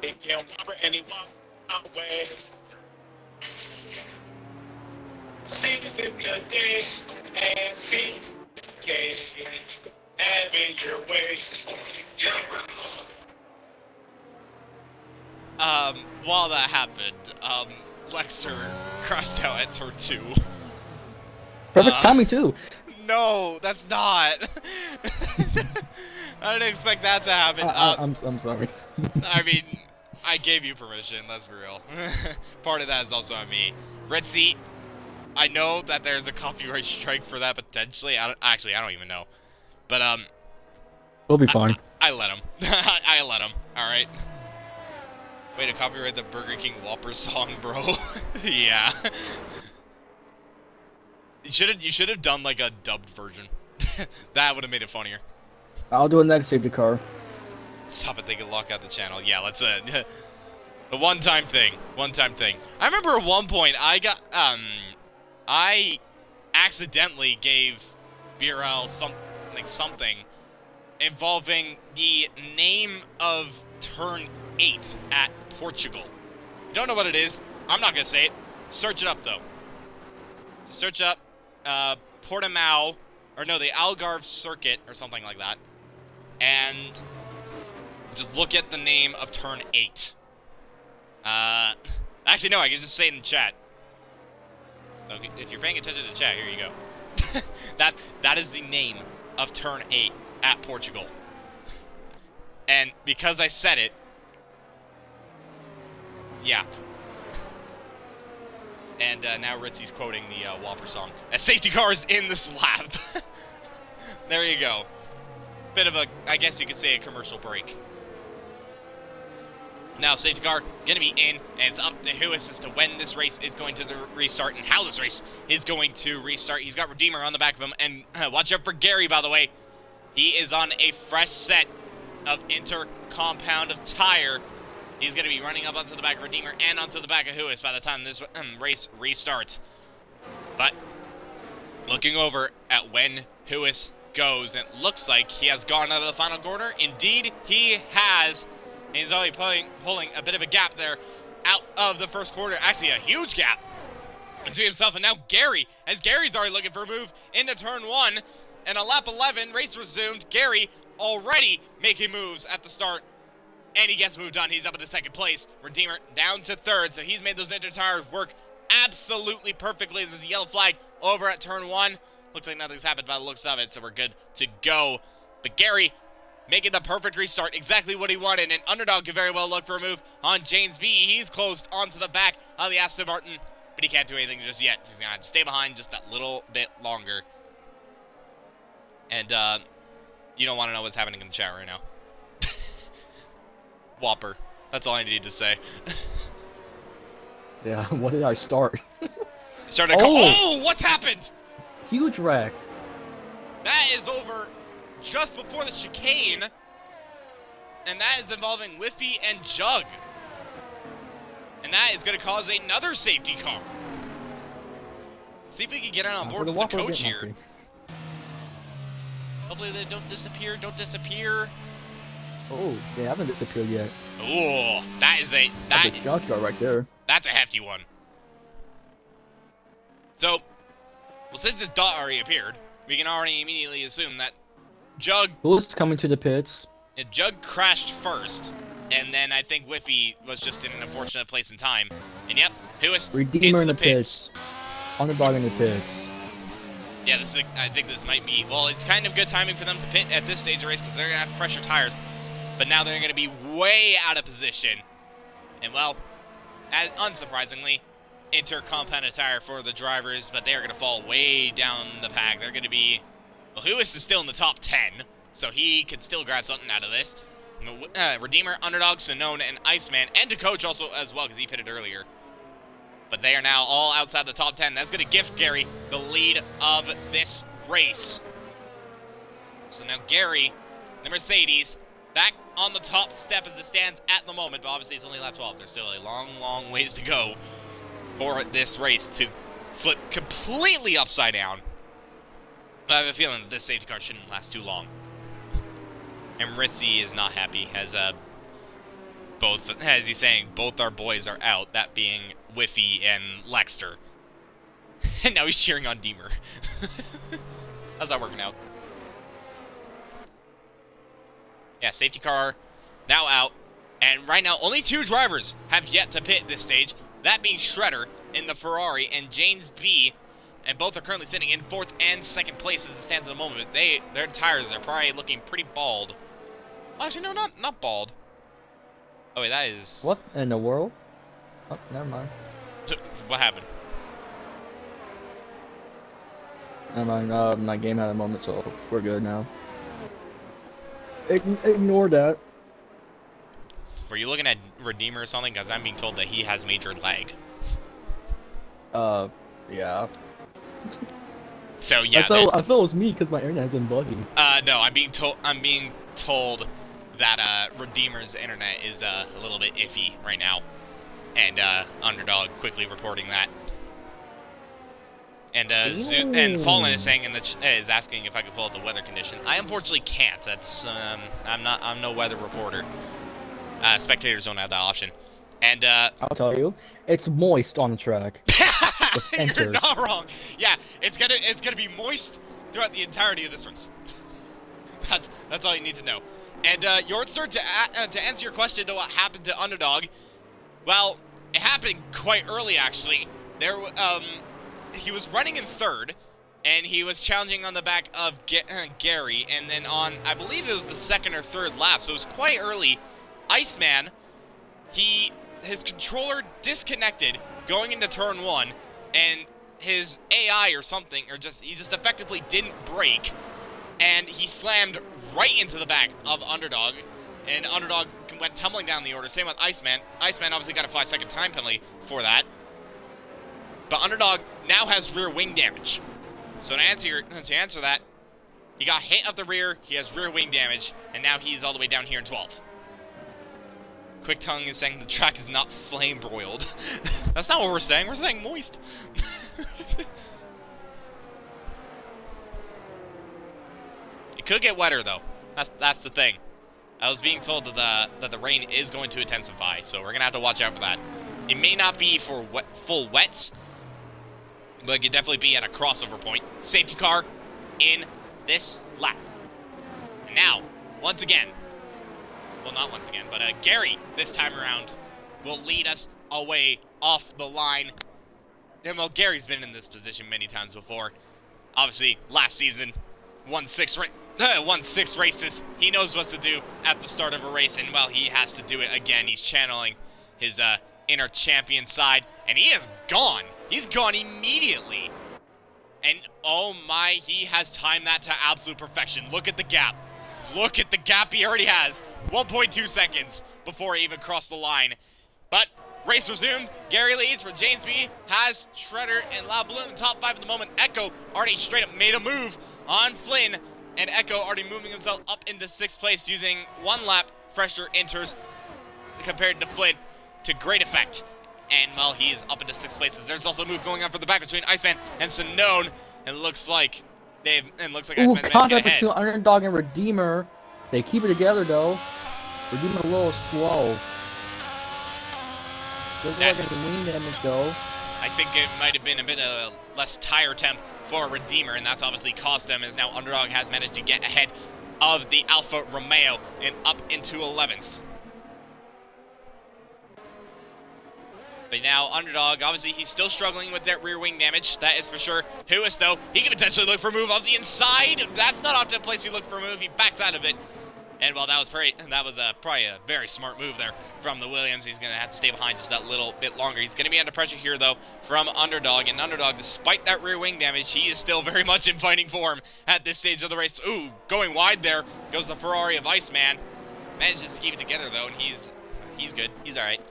It can whopper anyone my way. Season the day and BK. Have it your way. While that happened, Lexter crashed out at turn 2. Perfect timing too. No, that's not. I didn't expect that to happen. I'm sorry. I mean, I gave you permission, let's be real. Part of that is also on me. Red Seat, I know that there's a copyright strike for that potentially. I don't even know. But, We'll be fine. I let him. I let him, alright? Way to copyright the Burger King Whopper song, bro. Yeah. You should have done, like, a dubbed version. That would have made it funnier. I'll do a next safety car. Stop it, they can lock out the channel. Yeah, let's, the one-time thing. One-time thing. I remember at one point, I accidentally gave BRL something involving the name of turn 8 at Portugal. Don't know what it is. I'm not gonna say it. Search it up, though. Search up, Portimao, or no, the Algarve Circuit, or something like that. And just look at the name of turn 8. Actually, no, I can just say it in chat. So if you're paying attention to chat, here you go. That is the name of turn 8 at Portugal. And because I said it, yeah. And now Ritzy's quoting the Whopper song. A safety car is in this lap. There you go. Bit of a, I guess you could say, a commercial break. Now, safety car going to be in, and it's up to Huis as to when this race is going to restart and how this race is going to restart. He's got Redeemer on the back of him, and watch out for Gary, by the way. He is on a fresh set of inter-compound of tire. He's going to be running up onto the back of Redeemer and onto the back of Huis by the time this race restarts. But looking over at when Huis goes, it looks like he has gone out of the final corner. Indeed, he has. He's already pulling a bit of a gap there out of the first quarter. Actually, a huge gap between himself and now Gary, as Gary's already looking for a move into turn 1. And on lap 11, race resumed. Gary already making moves at the start. And he gets moved on. He's up into second place. Redeemer down to third. So he's made those inter tires work absolutely perfectly. There's a yellow flag over at turn 1. Looks like nothing's happened by the looks of it, so we're good to go. But Gary making the perfect restart, exactly what he wanted. And Underdog could very well look for a move on James B. He's closed onto the back of the Aston Martin, but he can't do anything just yet. He's going to have to stay behind just that little bit longer. And you don't want to know what's happening in the chat right now. Whopper. That's all I need to say. Yeah, what did I start? Started oh, what's happened? Huge wreck. That is over just before the chicane. And that is involving Whiffy and Jug. And that is going to cause another safety car. Let's see if we can get on board with the coach here. Hopefully they don't disappear. Oh, they haven't disappeared yet. Oh, that's a junkyard right there. That's a hefty one. So, well, since this dot already appeared, we can already immediately assume that Jug... Who's coming to the pits? Jug crashed first, and then I think Whiffy was just in an unfortunate place in time. And yep, Huis Redeemer in the pits. Underdog in the pits. Yeah, I think this might be... Well, it's kind of good timing for them to pit at this stage of the race because they're going to have fresher tires. But now they're going to be way out of position. And, well, unsurprisingly, inter-compound tire for the drivers, but they're going to fall way down the pack. They're going to be... Well, Huis is still in the top 10, so he can still grab something out of this. Redeemer, Underdog, Sonone, and Iceman, and to Coach also as well, because he pitted earlier. But they are now all outside the top 10. That's going to gift Gary the lead of this race. So now Gary, the Mercedes, back on the top step as it stands at the moment. But obviously it's only lap 12. There's still a long, long ways to go for this race to flip completely upside down. But I have a feeling that this safety car shouldn't last too long. And Ritzy is not happy as he's saying, both our boys are out, that being Whiffy and Lexter. And now he's cheering on Deemer. How's that working out? Yeah, safety car now out. And right now, only 2 drivers have yet to pit this stage. That being Shredder in the Ferrari and James B and both are currently sitting in 4th and 2nd place as it stands at the moment. Their tires are probably looking pretty bald. Well, actually, no, not bald. Oh wait, that is... What in the world? Oh, never mind. What happened? Never mind. My game had a moment, so we're good now. Ignore that. Were you looking at Redeemer or something? Because I'm being told that he has major lag. Yeah. So yeah. I thought it was me because my internet has been bugging. No, I'm being told that Redeemer's internet is a little bit iffy right now, and Underdog quickly reporting that. And and Fallen is saying is asking if I could pull up the weather condition. I unfortunately can't. That's I'm no weather reporter. Spectators don't have that option. And I'll tell you, it's moist on the track. You're not wrong. Yeah, it's gonna be moist throughout the entirety of this race. That's all you need to know. And Yortster, to answer your question to what happened to Underdog, well, it happened quite early actually. He was running in 3rd, and he was challenging on the back of Gary, and then on, I believe it was the 2nd or 3rd lap, so it was quite early. Iceman, his controller disconnected going into turn 1, and his AI or something, he just effectively didn't brake, and he slammed right into the back of Underdog, and Underdog went tumbling down the order. Same with Iceman. Iceman obviously got a 5-second time penalty for that. But Underdog now has rear wing damage. So to answer that, he got hit up the rear, he has rear wing damage, and now he's all the way down here in 12th. Quick Tongue is saying the track is not flame broiled. That's not what we're saying. We're saying moist. It could get wetter though. That's the thing. I was being told that the rain is going to intensify, so we're gonna have to watch out for that. It may not be for full wets, but it could definitely be at a crossover point. Safety car in this lap. And now, once again, well, not once again, but Gary, this time around, will lead us away off the line. And well, Gary's been in this position many times before. Obviously, last season, won 6 races. He knows what to do at the start of a race, and well, he has to do it again. He's channeling his inner champion side, and he is gone. He's gone immediately. And oh my, he has timed that to absolute perfection. Look at the gap. Look at the gap he already has. 1.2 seconds before he even crossed the line. But race resumed. Gary leads for James B. Has Shredder and Loud Balloon in the top 5 at the moment. Echo already straight up made a move on Flynn. And Echo already moving himself up into 6th place using 1 lap fresher inters compared to Flynn to great effect. And well, he is up into 6th place. There's also a move going on for the back between Iceman and Sinone. And it looks like Iceman managed to get ahead. Between Underdog and Redeemer. They keep it together though. Redeemer a little slow. Doesn't look like any wing damage though. I think it might have been a bit of a less tire temp for Redeemer, and that's obviously cost him, as now Underdog has managed to get ahead of the Alfa Romeo and up into 11th. But now Underdog, obviously he's still struggling with that rear wing damage, that is for sure. Huis though, he can potentially look for a move off the inside. That's not often a place you look for a move. He backs out of it. And well, that was probably a very smart move there from the Williams. He's going to have to stay behind just that little bit longer. He's going to be under pressure here though from Underdog. And Underdog, despite that rear wing damage, he is still very much in fighting form at this stage of the race. Ooh, going wide there goes the Ferrari of Iceman. Manages to keep it together though, and he's good. He's all right.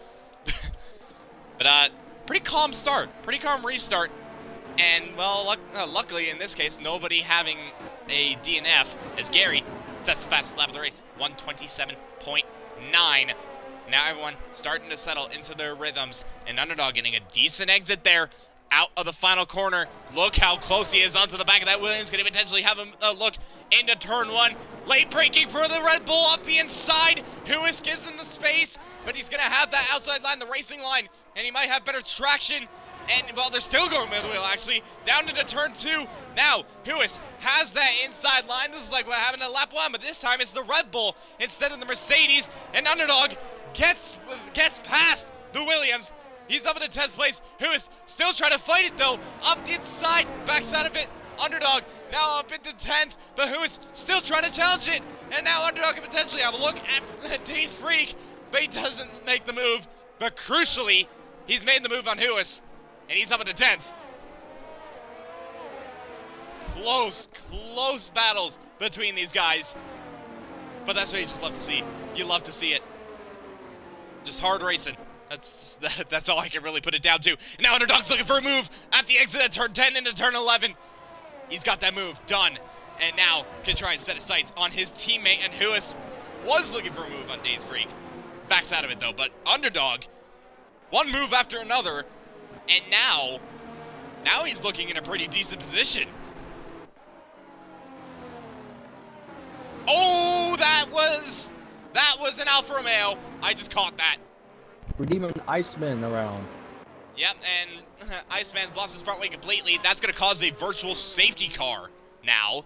But pretty calm start, pretty calm restart, and well, luckily in this case, nobody having a DNF as Gary sets the fastest lap of the race, 127.9. Now everyone starting to settle into their rhythms, and Underdog getting a decent exit there out of the final corner. Look how close he is onto the back of that Williams. Going to potentially have him look into turn 1. Late braking for the Red Bull up the inside. Huis gives him the space, but he's going to have that outside line, the racing line, and he might have better traction. And, well, they're still going middle wheel, actually, down into turn 2. Now, Huis has that inside line. This is like what happened in lap 1, but this time it's the Red Bull instead of the Mercedes. And Underdog gets past the Williams He's up in the 10th place. Who is still trying to fight it, though. Up the inside, backside of it. Underdog now up into 10th, but who is still trying to challenge it? And now Underdog can potentially have a look at Days Freak, but he doesn't make the move. But crucially, he's made the move on Huis, and he's up into 10th. Close battles between these guys. But that's what you just love to see. You love to see it. Just hard racing. That's all I can really put it down to. And now Underdog's looking for a move at the exit of turn 10 into turn 11. He's got that move done. And now can try and set his sights on his teammate. And Huis was looking for a move on Days Freak. Backs out of it though. But Underdog, one move after another. And now he's looking in a pretty decent position. Oh, that was an Alfa Romeo. I just caught that. Redeeming Iceman around. Yep, and Iceman's lost his front wing completely. That's going to cause a virtual safety car now.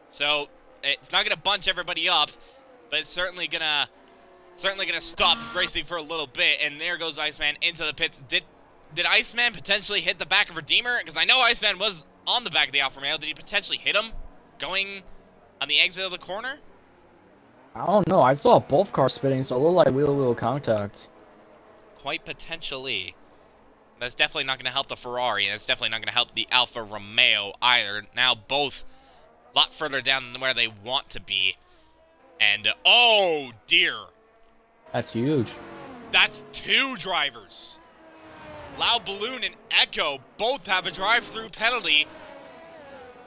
So, it's not going to bunch everybody up, but it's certainly going to stop racing for a little bit. And there goes Iceman into the pits. Did Iceman potentially hit the back of Redeemer? Because I know Iceman was on the back of the Alfa Romeo. Did he potentially hit him going on the exit of the corner? I don't know. I saw both cars spinning, so it looked like wheel-to-wheel contact. Quite potentially. That's definitely not going to help the Ferrari, and that's definitely not going to help the Alfa Romeo either. Now both a lot further down than where they want to be. And, oh dear. That's huge. That's two drivers. Loud Balloon and Echo both have a drive-through penalty.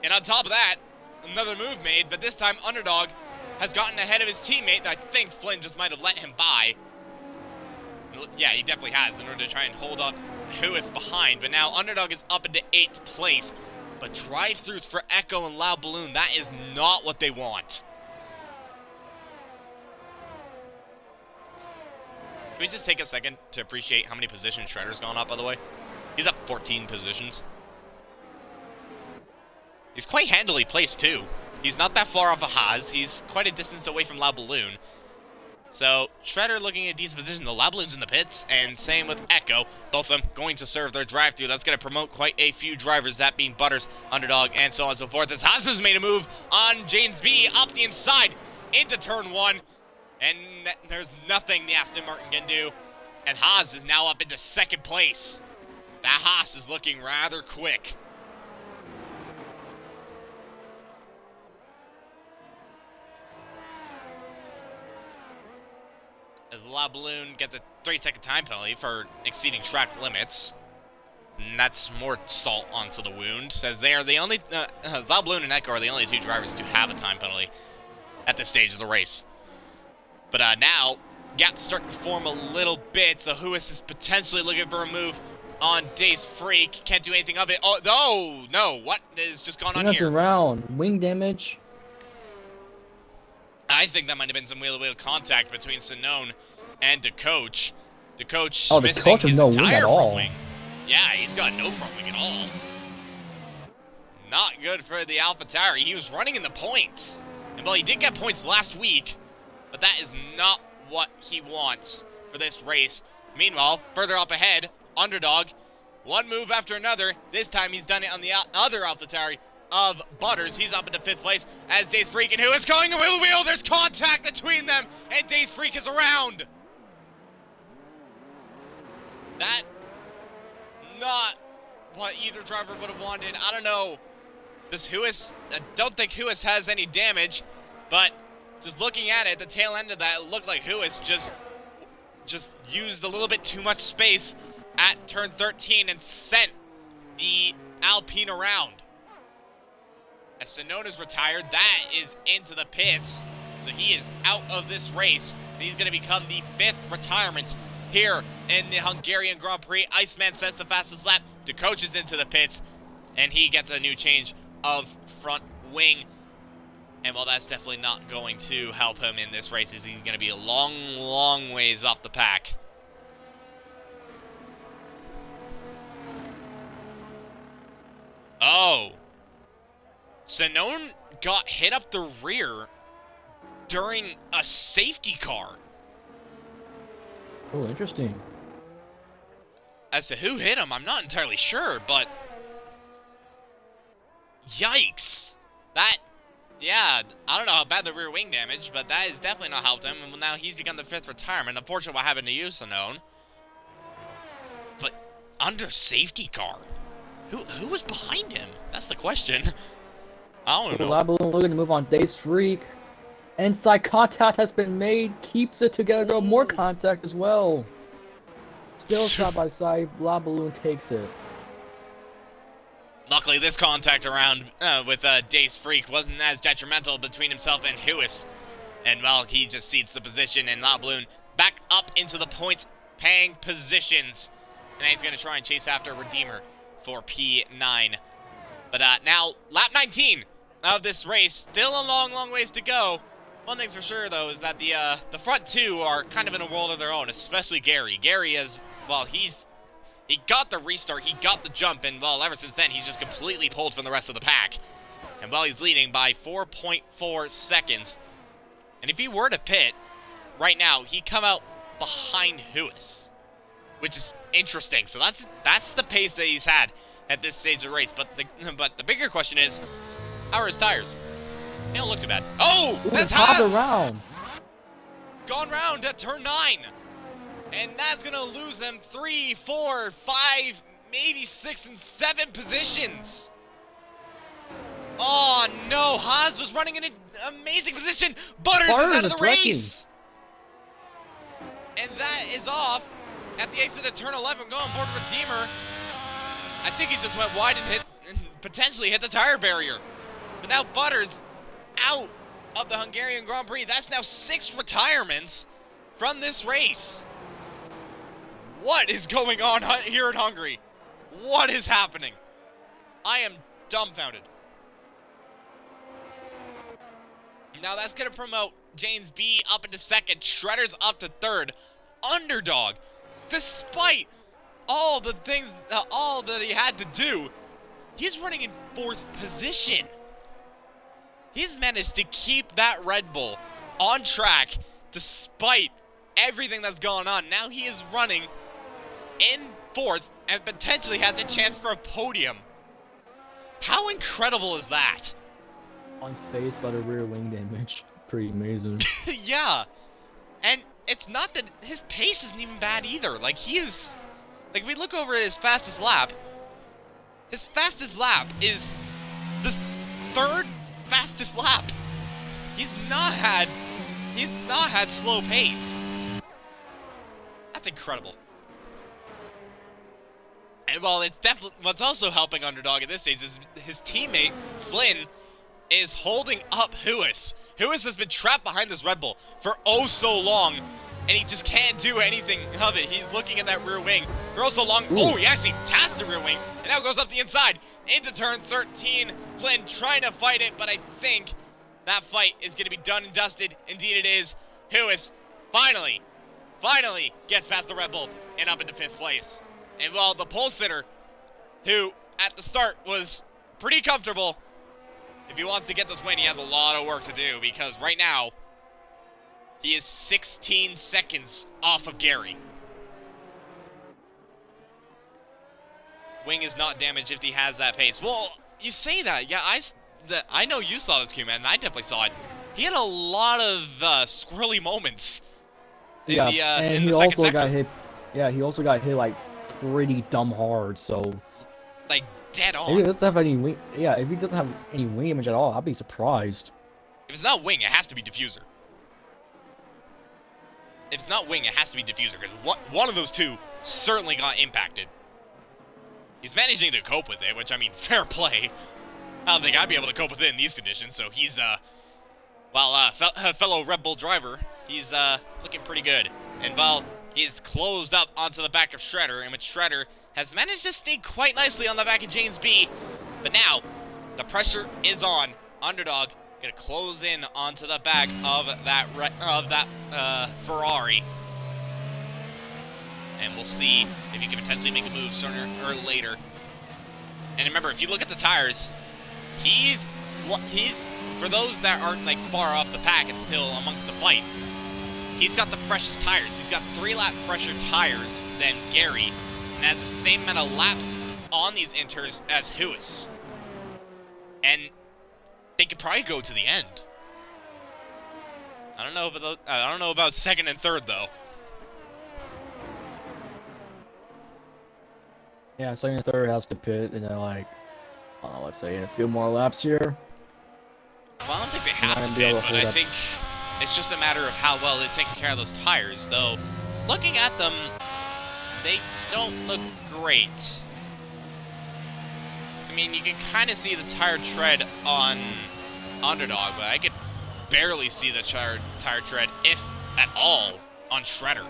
And on top of that, another move made, but this time Underdog has gotten ahead of his teammate. I think Flynn just might have let him by. Yeah, he definitely has in order to try and hold up Huis behind. But now Underdog is up into 8th place. But drive-thrus for Echo and Loud Balloon, that is not what they want. Can we just take a second to appreciate how many positions Shredder's gone up, by the way? He's up 14 positions. He's quite handily placed, too. He's not that far off of Haas. He's quite a distance away from Loud Balloon. So, Shredder looking at a decent position. The Loud Balloon's in the pits, and same with Echo. Both of them going to serve their drive-thru. That's going to promote quite a few drivers, that being Butters, Underdog, and so on and so forth. As Haas has made a move on James B. up the inside into turn 1. And there's nothing the Aston Martin can do. And Haas is now up into 2nd place. That Haas is looking rather quick. As the Loud Balloon gets a 3-second time penalty for exceeding track limits. And that's more salt onto the wound, as they are the only, Loud Balloon and Echo are the only two drivers to have a time penalty at this stage of the race. But now, gaps start to form a little bit, so Huis is potentially looking for a move on Days Freak. Can't do anything of it. Oh, no, what is just gone on here? Around. Wing damage. I think that might have been some wheel-to-wheel contact between Sinone and DeCoach. DeCoach missing DeCoach his no entire wing at front all. wing. Yeah, he's got no front wing at all. Not good for the AlphaTauri. He was running in the points. And well, he did get points last week, but that is not what he wants for this race. Meanwhile, further up ahead, Underdog, one move after another. This time he's done it on the other AlphaTauri of Butters. He's up into 5th place as Days Freak and Huis going a wheel. There's contact between them, and Days Freak is around. That, not what either driver would have wanted. I don't know. Does Huis, I don't think Huis has any damage, but just looking at it, the tail end of that, it looked like Huis just used a little bit too much space at turn 13 and sent the Alpine around. As Sonoda's retired, that is into the pits, so he is out of this race. He's going to become the 5th retirement here in the Hungarian Grand Prix. Iceman sets the fastest lap. DeCoach is into the pits, and he gets a new change of front wing. And while that's definitely not going to help him in this race, he's going to be a long ways off the pack. Oh. Sinone got hit up the rear during a safety car. Oh, interesting. as to who hit him, I'm not entirely sure, but yikes. That, yeah, I don't know how bad the rear wing damage, but that has definitely not helped him, and now he's begun the 5th retirement. Unfortunately, what happened to Yusunon. But under safety car, who was behind him? That's the question. I don't know. Lab Balloon looking to move on Days Freak. Inside contact has been made. Keeps it together. More contact as well. Still side by side. Lab Balloon takes it. Luckily, this contact around with Dace Freak wasn't as detrimental between himself and Huis. And, well, he just cedes the position, and La Balloon back up into the points-paying positions. And now he's going to try and chase after Redeemer for P9. But now, lap 19 of this race. Still a long, long ways to go. One thing's for sure, though, is that the front two are kind of in a world of their own, especially Gary. Gary is, well, he got the restart, he got the jump, and, well, ever since then, he's just completely pulled from the rest of the pack. And, well, he's leading by 4.4 seconds. And if he were to pit, right now, he'd come out behind Huis, which is interesting. So that's the pace that he's had at this stage of the race. But the bigger question is, how are his tires? They don't look too bad. Oh, that's Haas! Around. Gone round at turn 9. And that's going to lose them 3, 4, 5, maybe 6 and 7 positions. Oh, no. Haas was running in an amazing position. Butters is out of the race. And that is off at the exit of turn 11. Going board Redeemer. I think he just went wide and potentially hit the tire barrier. But now Butters out of the Hungarian Grand Prix. That's now 6 retirements from this race. What is going on here in Hungary? What is happening? I am dumbfounded. Now that's going to promote James B up into 2nd. Shredder's up to 3rd. Underdog, despite all the things, all that he had to do, he's running in 4th position. He's managed to keep that Red Bull on track despite everything that's going on. Now he is running in 4th and potentially has a chance for a podium. How incredible is that? Unfazed by the rear wing damage. Pretty amazing. Yeah. And it's not that his pace isn't even bad either. Like, he is... Like, if we look over at his fastest lap is the 3rd fastest lap. He's not had slow pace. That's incredible. And while it's definitely what's also helping Underdog at this stage is his teammate Flynn is holding up Huis. Huis has been trapped behind this Red Bull for oh so long, and he just can't do anything of it. He's looking at that rear wing for oh so long. Ooh. Oh, he actually taps the rear wing, and now goes up the inside into turn 13. Flynn trying to fight it, but I think that fight is going to be done and dusted. Indeed it is. Huis finally gets past the Red Bull and up into 5th place. And well, the pole sitter, who at the start was pretty comfortable, if he wants to get this win, he has a lot of work to do, because right now, he is 16 seconds off of Gary. Wing is not damaged if he has that pace. Well, you say that. Yeah, I know you saw this, Q-Man, and I definitely saw it. He had a lot of squirrely moments in the second sector. Got hit. Yeah, he also got hit, like, pretty dumb hard, so... Like, dead on. If he doesn't have any wing... Yeah, if he doesn't have any wing damage at all, I'd be surprised. If it's not wing, it has to be diffuser. If it's not wing, it has to be diffuser, because one of those two certainly got impacted. He's managing to cope with it, which, I mean, fair play. I don't think I'd be able to cope with it in these conditions, so he's, fellow Red Bull driver, he's, looking pretty good. And while he's closed up onto the back of Shredder, and which Shredder has managed to sneak quite nicely on the back of James B. But now, the pressure is on. Underdog gonna close in onto the back of that Ferrari. And we'll see if he can potentially make a move sooner or later. And remember, if you look at the tires, he's for those that aren't like far off the pack and still amongst the fight, he's got the freshest tires. He's got 3-lap fresher tires than Gary. and has the same amount of laps on these inters as Huis. And they could probably go to the end. I don't know about second and third though. Yeah, second and third has to pit, and then like, let's say in a few more laps here. Well, I don't think they have to pit, but I think it's just a matter of how well they're taking care of those tires, though. Looking at them, they don't look great. So, I mean, you can kind of see the tire tread on Underdog, but I could barely see the tire tread, if at all, on Shredder.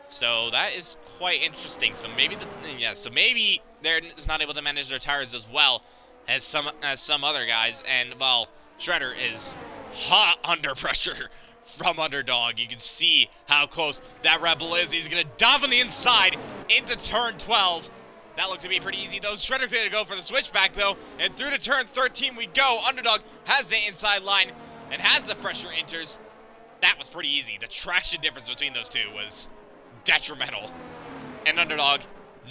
So that is quite interesting. So maybe maybe they're not able to manage their tires as well as some other guys. And well, Shredder is hot under pressure from Underdog. You can see how close that Rebel is. He's gonna dive on the inside into turn 12. That looked to be pretty easy, though. Shredder's gonna go for the switchback, though, and through to turn 13 we go. Underdog has the inside line and has the fresher inters. That was pretty easy. The traction difference between those two was detrimental. And Underdog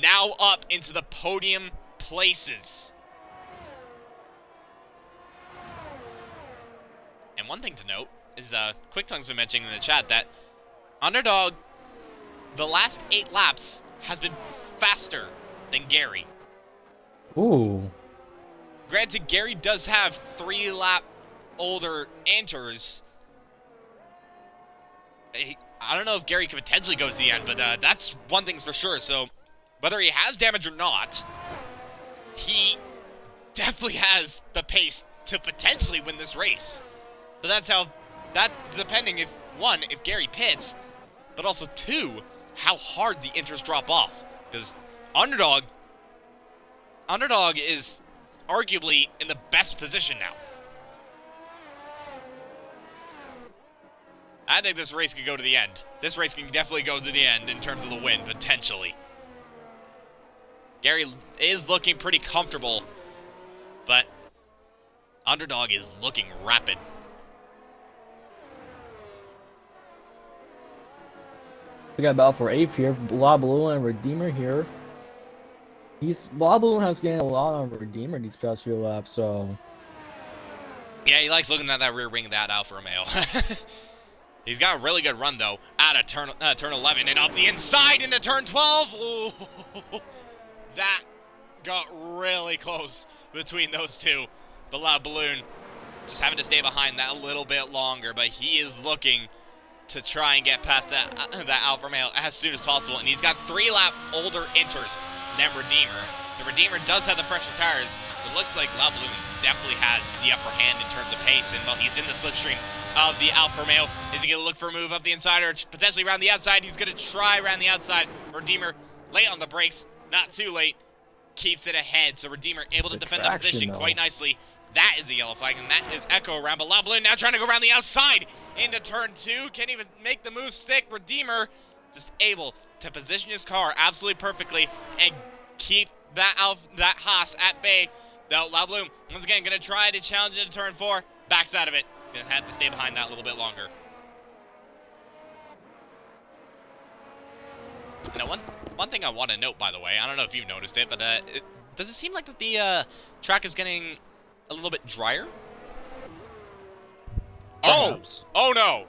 now up into the podium places. And one thing to note is QuickTongue's been mentioning in the chat that Underdog, the last 8 laps, has been faster than Gary. Ooh. Granted, Gary does have 3 lap older inters. I don't know if Gary could potentially go to the end, but that's one thing's for sure. So, whether he has damage or not, he definitely has the pace to potentially win this race. But that's depending if, 1, if Gary pits, but also 2, how hard the inters drop off. Because Underdog is arguably in the best position now. I think this race could go to the end. This race can definitely go to the end in terms of the win, potentially. Gary is looking pretty comfortable, but Underdog is looking rapid. We got battle for 8th here. Blabbaloo and Redeemer here. Blabbaloo has gained a lot on Redeemer these past few laps, so. Yeah, he likes looking at that rear wing of that Alfa Romeo. He's got a really good run, though, out of turn 11 and up the inside into turn 12. Ooh, that got really close between those two. The Loud Balloon just having to stay behind that a little bit longer, but he is looking to try and get past that Alfa Romeo as soon as possible. And he's got 3 lap older inters than Redeemer. The Redeemer does have the fresher tires, but it looks like Loud Balloon definitely has the upper hand in terms of pace. And while he's in the slipstream of the Alfa Romeo, is he going to look for a move up the inside or potentially around the outside? He's going to try around the outside. Redeemer late on the brakes, not too late, keeps it ahead. So Redeemer able to defend the position quite nicely. That is a yellow flag, and that is Echo around. But Loud Balloon now trying to go around the outside into turn 2. Can't even make the move stick. Redeemer just able to position his car absolutely perfectly and keep that Haas at bay. Though Loud Balloon, once again, going to try to challenge into turn 4. Backs out of it. Gonna have to stay behind that a little bit longer. Now, one thing I want to note, by the way, I don't know if you've noticed it, but does it seem like that the track is getting a little bit drier? Perhaps. Oh no!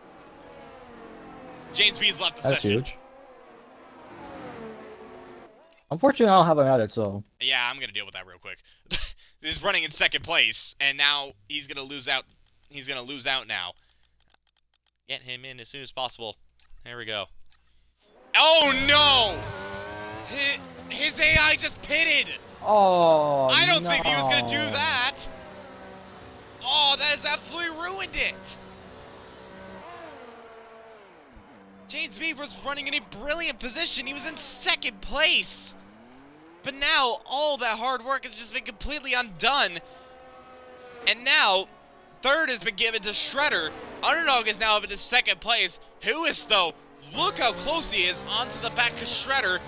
James B's left the That's session. huge. Unfortunately, I don't have an edit, so. Yeah, I'm gonna deal with that real quick. He's running in second place, and now he's gonna lose out. He's gonna lose out now. Get him in as soon as possible. There we go. Oh no! His AI just pitted! Oh, I don't think he was gonna do that! Oh, that has absolutely ruined it! James B was running in a brilliant position. He was in second place. But now, all that hard work has just been completely undone. And now, third has been given to Shredder. Underdog is now up into second place. Huis, though, look how close he is onto the back of Shredder.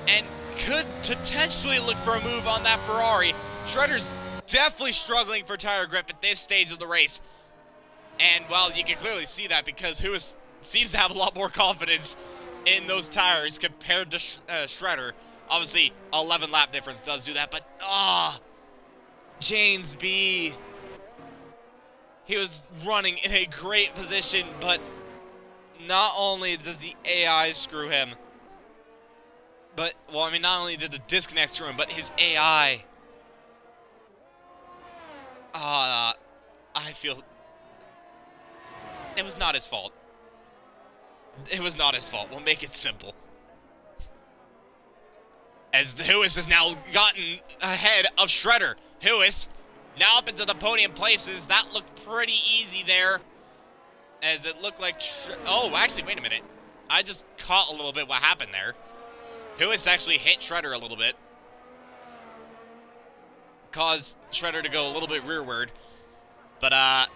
And could potentially look for a move on that Ferrari. Shredder's definitely struggling for tire grip at this stage of the race. And, well, you can clearly see that because Huis seems to have a lot more confidence in those tires compared to Shredder. Obviously, 11 lap difference does do that, but James B. He was running in a great position, but not only does the AI screw him, but, well, I mean, not only did the disconnect screw him, but his AI. I feel it was not his fault. It was not his fault. We'll make it simple. As the Huis has now gotten ahead of Shredder. Huis now up into the podium places. That looked pretty easy there. As it looked like... Oh, actually, wait a minute. I just caught a little bit what happened there. Huis actually hit Shredder a little bit. Caused Shredder to go a little bit rearward. But,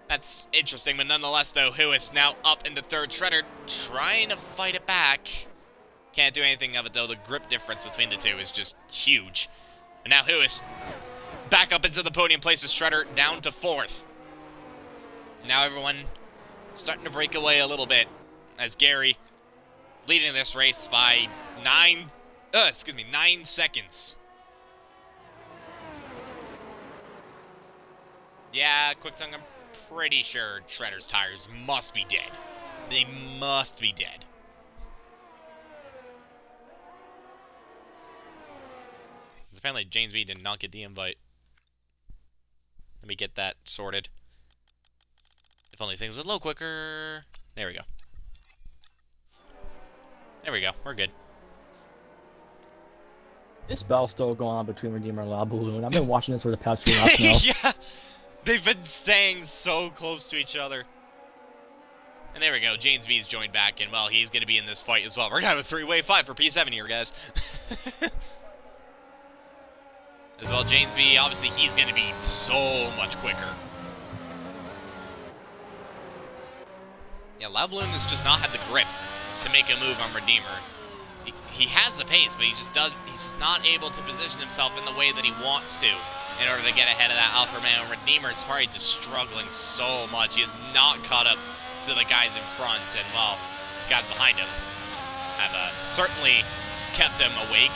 that's interesting, but nonetheless, though, Huis now up into third. Shredder trying to fight it back. Can't do anything of it, though. The grip difference between the two is just huge. And now Huis back up into the podium, places Shredder down to fourth. Now everyone starting to break away a little bit as Gary leading this race by 9 seconds. Yeah, quick tongue, I'm pretty sure Shredder's tires must be dead. They must be dead. Apparently James B did not get the invite. Let me get that sorted. If only things would load quicker. There we go. There we go. We're good. This battle's still going on between Redeemer and Loud Balloon. I've been watching this for the past 2 laps now. Yeah, they've been staying so close to each other. And there we go. James B's joined back, and well, he's going to be in this fight as well. We're going to have a three-way fight for P7 here, guys. As well, James B, obviously, he's going to be so much quicker. Yeah, Loud Balloon has just not had the grip to make a move on Redeemer. He has the pace, but he's just not able to position himself in the way that he wants to in order to get ahead of that Alpha Man. Redeemer is probably just struggling so much. He has not caught up to the guys in front, and, well, the guys behind him have certainly kept him awake.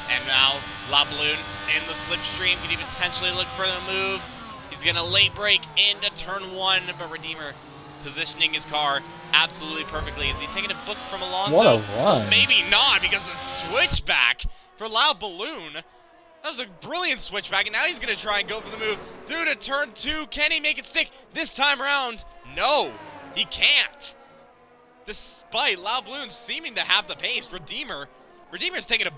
And now, La Balloon in the slipstream. Could he potentially look for the move? He's going to late break into turn 1, but Redeemer positioning his car absolutely perfectly. Is he taking a book from Alonso? What a run. Well, maybe not, because the switchback for Loud Balloon. That was a brilliant switchback, and now he's going to try and go for the move through to turn 2. Can he make it stick this time around? No, he can't. Despite Loud Balloon seeming to have the pace, Redeemer's taking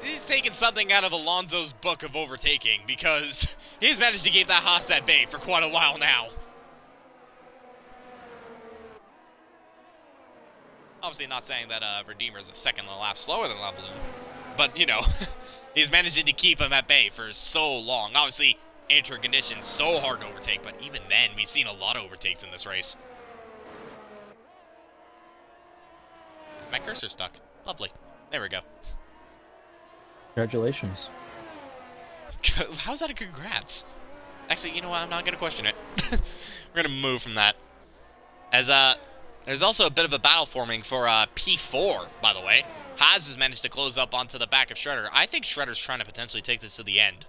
he's taken something out of Alonso's book of overtaking, because he's managed to keep that Haas at bay for quite a while now. Obviously not saying that Redeemer's a second lap slower than La Balloon, but, you know, he's managing to keep him at bay for so long. Obviously, inter conditions, so hard to overtake, but even then, we've seen a lot of overtakes in this race. Is my cursor stuck? Lovely. There we go. Congratulations. How's that a congrats? Actually, you know what? I'm not going to question it. We're going to move from that. As, there's also a bit of a battle forming for P4, by the way. Haas has managed to close up onto the back of Shredder. I think Shredder's trying to potentially take this to the end.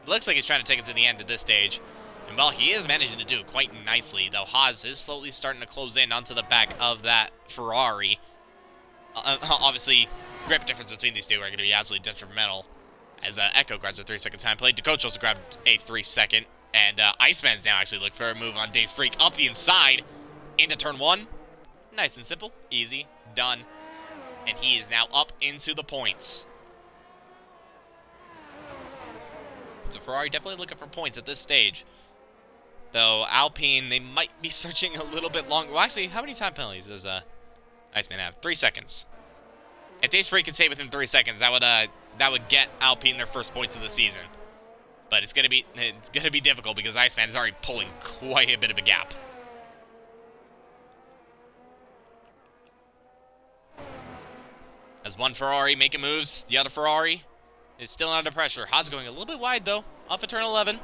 It looks like he's trying to take it to the end at this stage. And, well, he is managing to do it quite nicely, though Haas is slowly starting to close in onto the back of that Ferrari. Obviously, grip difference between these two are going to be absolutely detrimental. As Echo grabs a 3-second time play. DeCoach also grabbed a 3-second. And Iceman's now actually looking for a move on Dave's Freak up the inside into turn 1. Nice and simple. Easy. Done. And he is now up into the points. So Ferrari definitely looking for points at this stage. Though Alpine, they might be searching a little bit longer. Well, actually, how many time penalties does Iceman have? 3 seconds. If Dave's Freak can stay within 3 seconds, that would get Alpine their first points of the season. But it's gonna be difficult because Iceman is already pulling quite a bit of a gap. As one Ferrari making moves, the other Ferrari is still under pressure. Haas going a little bit wide though, off of turn 11.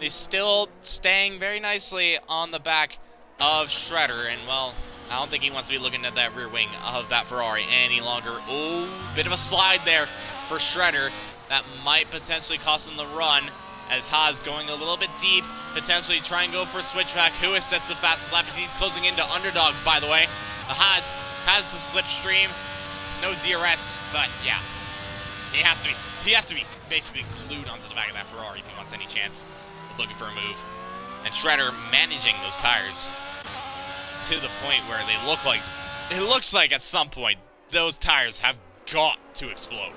He's still staying very nicely on the back of Shredder, and well, I don't think he wants to be looking at that rear wing of that Ferrari any longer. Oh, bit of a slide there for Shredder. That might potentially cost him the run, as Haas going a little bit deep, potentially try and go for a switchback. Huis sets the fastest lap, and he's closing into Underdog, by the way. Haas has the slipstream, no DRS, but yeah, he has to be basically glued onto the back of that Ferrari if he wants any chance of looking for a move. And Shredder managing those tires to the point where it looks like at some point those tires have got to explode.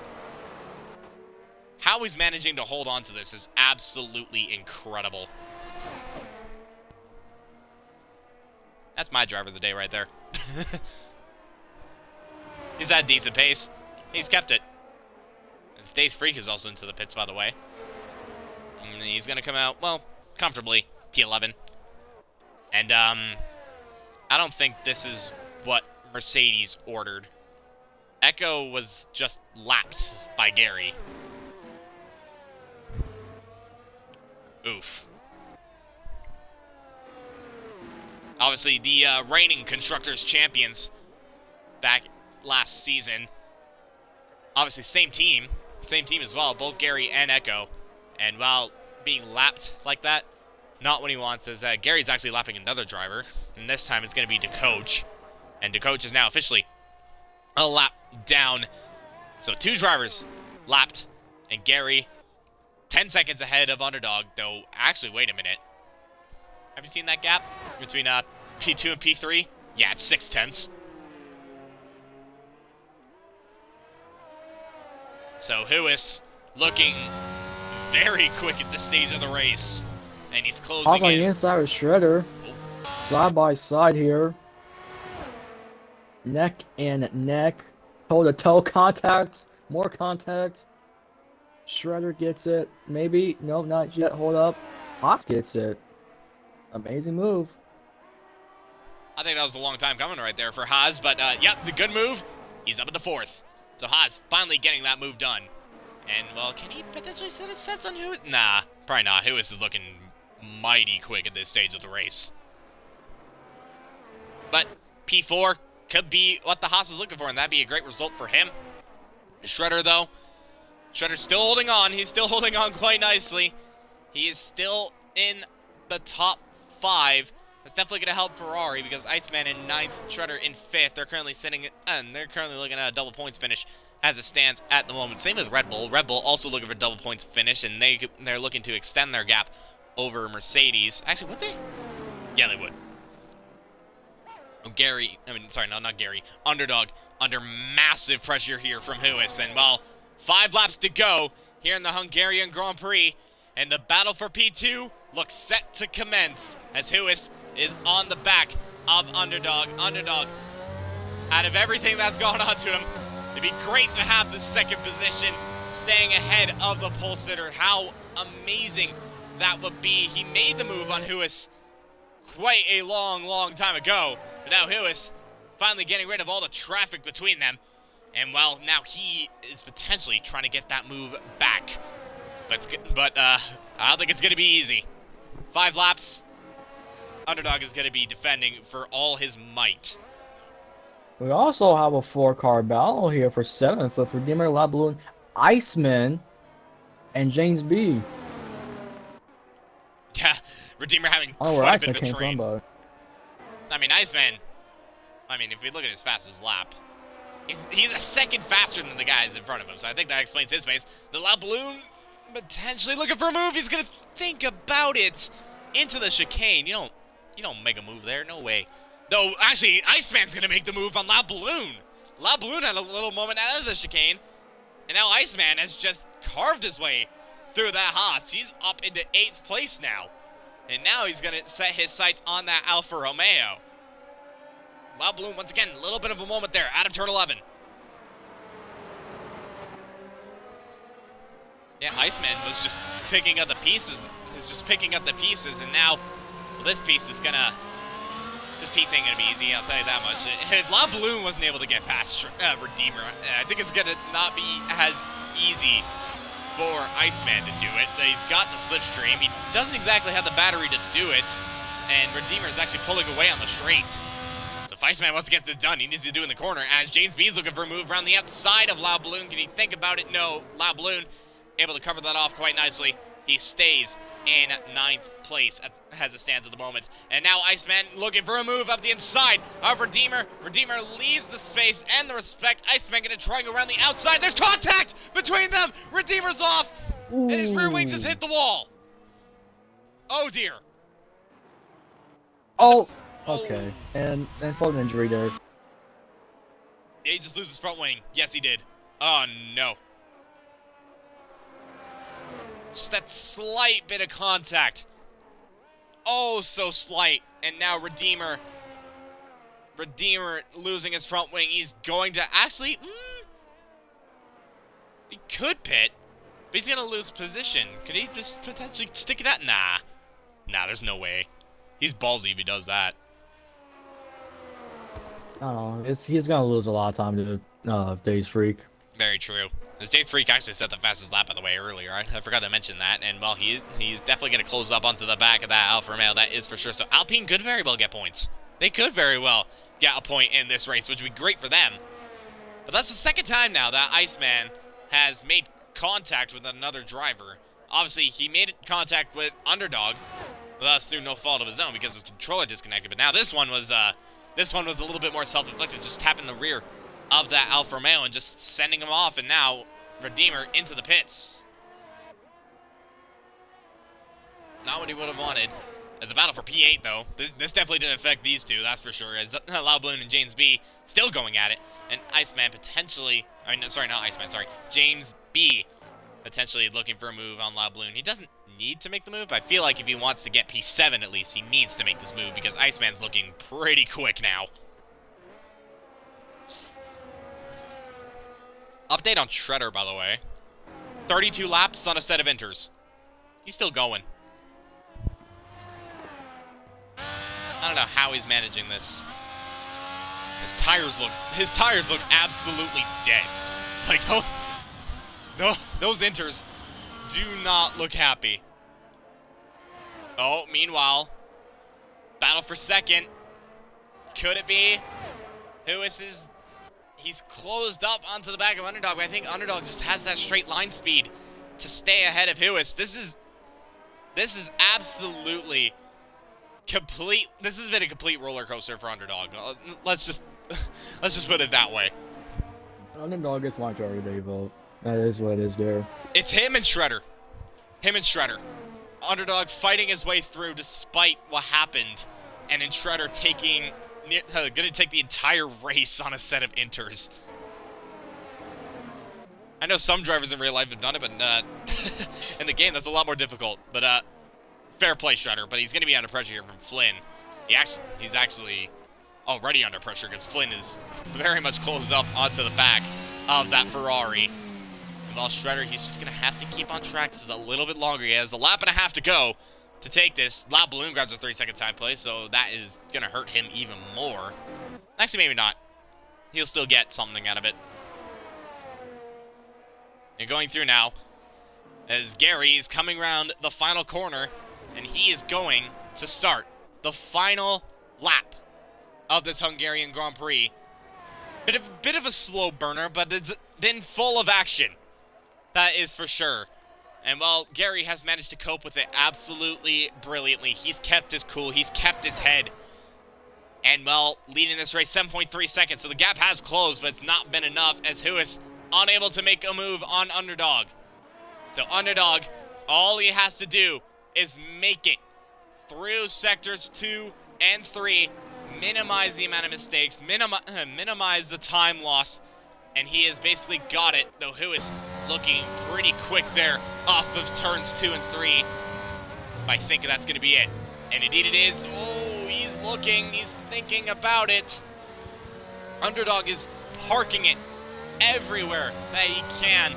How he's managing to hold on to this is absolutely incredible. That's my driver of the day right there. He's at a decent pace. He's kept it. And Stace Freak is also into the pits, by the way. And he's going to come out, well, comfortably, P11. And, I don't think this is what Mercedes ordered. Echo was just lapped by Gary. Oof. Obviously, the reigning Constructors Champions back last season. Obviously, same team as well, both Gary and Echo. And while being lapped like that, not what he wants is that Gary's actually lapping another driver, and this time it's going to be DeCoach. And DeCoach is now officially a lap down. So 2 drivers lapped, and Gary 10 seconds ahead of Underdog, though actually, wait a minute. Have you seen that gap between P2 and P3? Yeah, it's 6/10. So Huis looking very quick at this stage of the race. And he's closing on the inside of Shredder. Side by side here. Neck and neck. Toe-to-toe contact. More contact. Shredder gets it. Maybe. No, not yet. Hold up. Haas gets it. Amazing move. I think that was a long time coming right there for Haas. But, yep, the good move. He's up into 4th. So Haas finally getting that move done. And, well, can he potentially set his sets on Huis? Nah, probably not. Huis is looking mighty quick at this stage of the race. But P4 could be what the Haas is looking for, and that'd be a great result for him. Shredder, though. Shredder's still holding on. He's still holding on quite nicely. He is still in the top 5. That's definitely going to help Ferrari because Iceman in 9th, Shredder in 5th. They're currently sitting, and they're currently looking at a double points finish as it stands at the moment. Same with Red Bull. Red Bull also looking for double points finish, and they're looking to extend their gap over Mercedes. Actually, would they? Yeah, they would. Not Gary. Underdog under massive pressure here from Huis. And, well, 5 laps to go here in the Hungarian Grand Prix. And the battle for P2 looks set to commence as Huis is on the back of Underdog. Underdog, out of everything that's gone on to him, it'd be great to have the 2nd position staying ahead of the pole sitter. How amazing that would be. He made the move on Huis quite a long time ago. But now Huis finally getting rid of all the traffic between them. And, well, now he is potentially trying to get that move back. But I don't think it's going to be easy. 5 laps. Underdog is going to be defending for all his might. We also have a 4-car battle here for 7th with Redeemer, La Balloon, Iceman, and James B. Yeah, Redeemer having I don't know where quite a bit Iceman of a came train. from, but I mean, Iceman, if we look at his fastest lap, he's a second faster than the guys in front of him, so I think that explains his pace. The La Balloon potentially looking for a move. He's going to think about it into the chicane. You don't make a move there. No way. Though, actually, Iceman's going to make the move on La Balloon. La Balloon had a little moment out of the chicane, and now Iceman has just carved his way through that Haas. He's up into 8th place now. And now he's going to set his sights on that Alfa Romeo. La Balloon, once again, a little bit of a moment there, out of turn 11. Yeah, Iceman was just picking up the pieces. And now, well, this piece ain't gonna be easy, I'll tell you that much. If La Balloon wasn't able to get past Redeemer, I think it's gonna not be as easy for Iceman to do it. He's got the slipstream. He doesn't exactly have the battery to do it. And Redeemer is actually pulling away on the straight. So if Iceman wants to get this done, he needs to do it in the corner. As James B's looking for a move around the outside of Loud Balloon. Can he think about it? No. Loud Balloon able to cover that off quite nicely. He stays in 9th place as it stands at the moment. And now Iceman looking for a move up the inside of Redeemer. Redeemer leaves the space and the respect. Iceman going to try and go around the outside. There's contact between them. Redeemer's off. Ooh. And his rear wings has hit the wall. Oh, dear. Oh, okay. And saw an injury there. Did he just lose his front wing? Yes, he did. Oh, no. Just that slight bit of contact. Oh, so slight. And now Redeemer losing his front wing. He's going to actually... he could pit, but he's going to lose position. Could he just potentially stick it out? Nah. Nah, there's no way. He's ballsy if he does that. I don't know. He's gonna lose a lot of time to Days Freak. Very true. This Days Freak actually set the fastest lap, by the way, earlier. I forgot to mention that. And, well, he's definitely going to close up onto the back of that Alfa Romeo. That is for sure. So Alpine could very well get points. They could very well get a point in this race, which would be great for them. But that's the second time now that Iceman has made contact with another driver. Obviously, he made contact with Underdog, thus through no fault of his own because his controller disconnected. But now this one was a little bit more self-inflicted, just tapping the rear of that Alfa Romeo and just sending him off, and now Redeemer into the pits. Not what he would have wanted. As a battle for P8, though, this definitely didn't affect these two, that's for sure. As Loud Balloon and James B still going at it, and Iceman potentially, sorry, not Iceman, sorry, James B potentially looking for a move on Loud Balloon. He doesn't need to make the move, but I feel like if he wants to get P7 at least, he needs to make this move because Iceman's looking pretty quick now. Update on Shredder, by the way. 32 laps on a set of inters. He's still going. I don't know how he's managing this. His tires look absolutely dead. Like, those inters do not look happy. Oh, meanwhile, battle for second. Could it be? He's closed up onto the back of Underdog, but I think Underdog just has that straight line speed to stay ahead of Huis. This is absolutely complete. This has been a complete roller coaster for Underdog. Let's just put it that way. Underdog gets majority vote. That is what it is there. It's him and Shredder. Underdog fighting his way through despite what happened, and then Shredder gonna take the entire race on a set of inters. I know some drivers in real life have done it, but in the game that's a lot more difficult. But fair play, Shredder. But he's gonna be under pressure here from Flynn. He's actually already under pressure because Flynn is very much closed up onto the back of that Ferrari. And while Shredder, he's just gonna have to keep on track. This is a little bit longer. He has a lap and a half to go to take this. Loud Balloon grabs a 3-second time play, so that is gonna hurt him even more. Actually, maybe not. He'll still get something out of it. And going through now, as Gary is coming around the final corner, and he is going to start the final lap of this Hungarian Grand Prix. Bit of a slow burner, but it's been full of action. That is for sure. And while Gary has managed to cope with it absolutely brilliantly, he's kept his cool, he's kept his head. And, well, leading this race 7.3 seconds, so the gap has closed, but it's not been enough as Huis unable to make a move on Underdog. So Underdog, all he has to do is make it through sectors 2 and 3, minimize the amount of mistakes, minimize the time loss, and he has basically got it, though Huis looking pretty quick there off of turns 2 and 3. I think that's going to be it. And indeed it is. Oh, he's looking, he's thinking about it. Underdog is parking it everywhere that he can.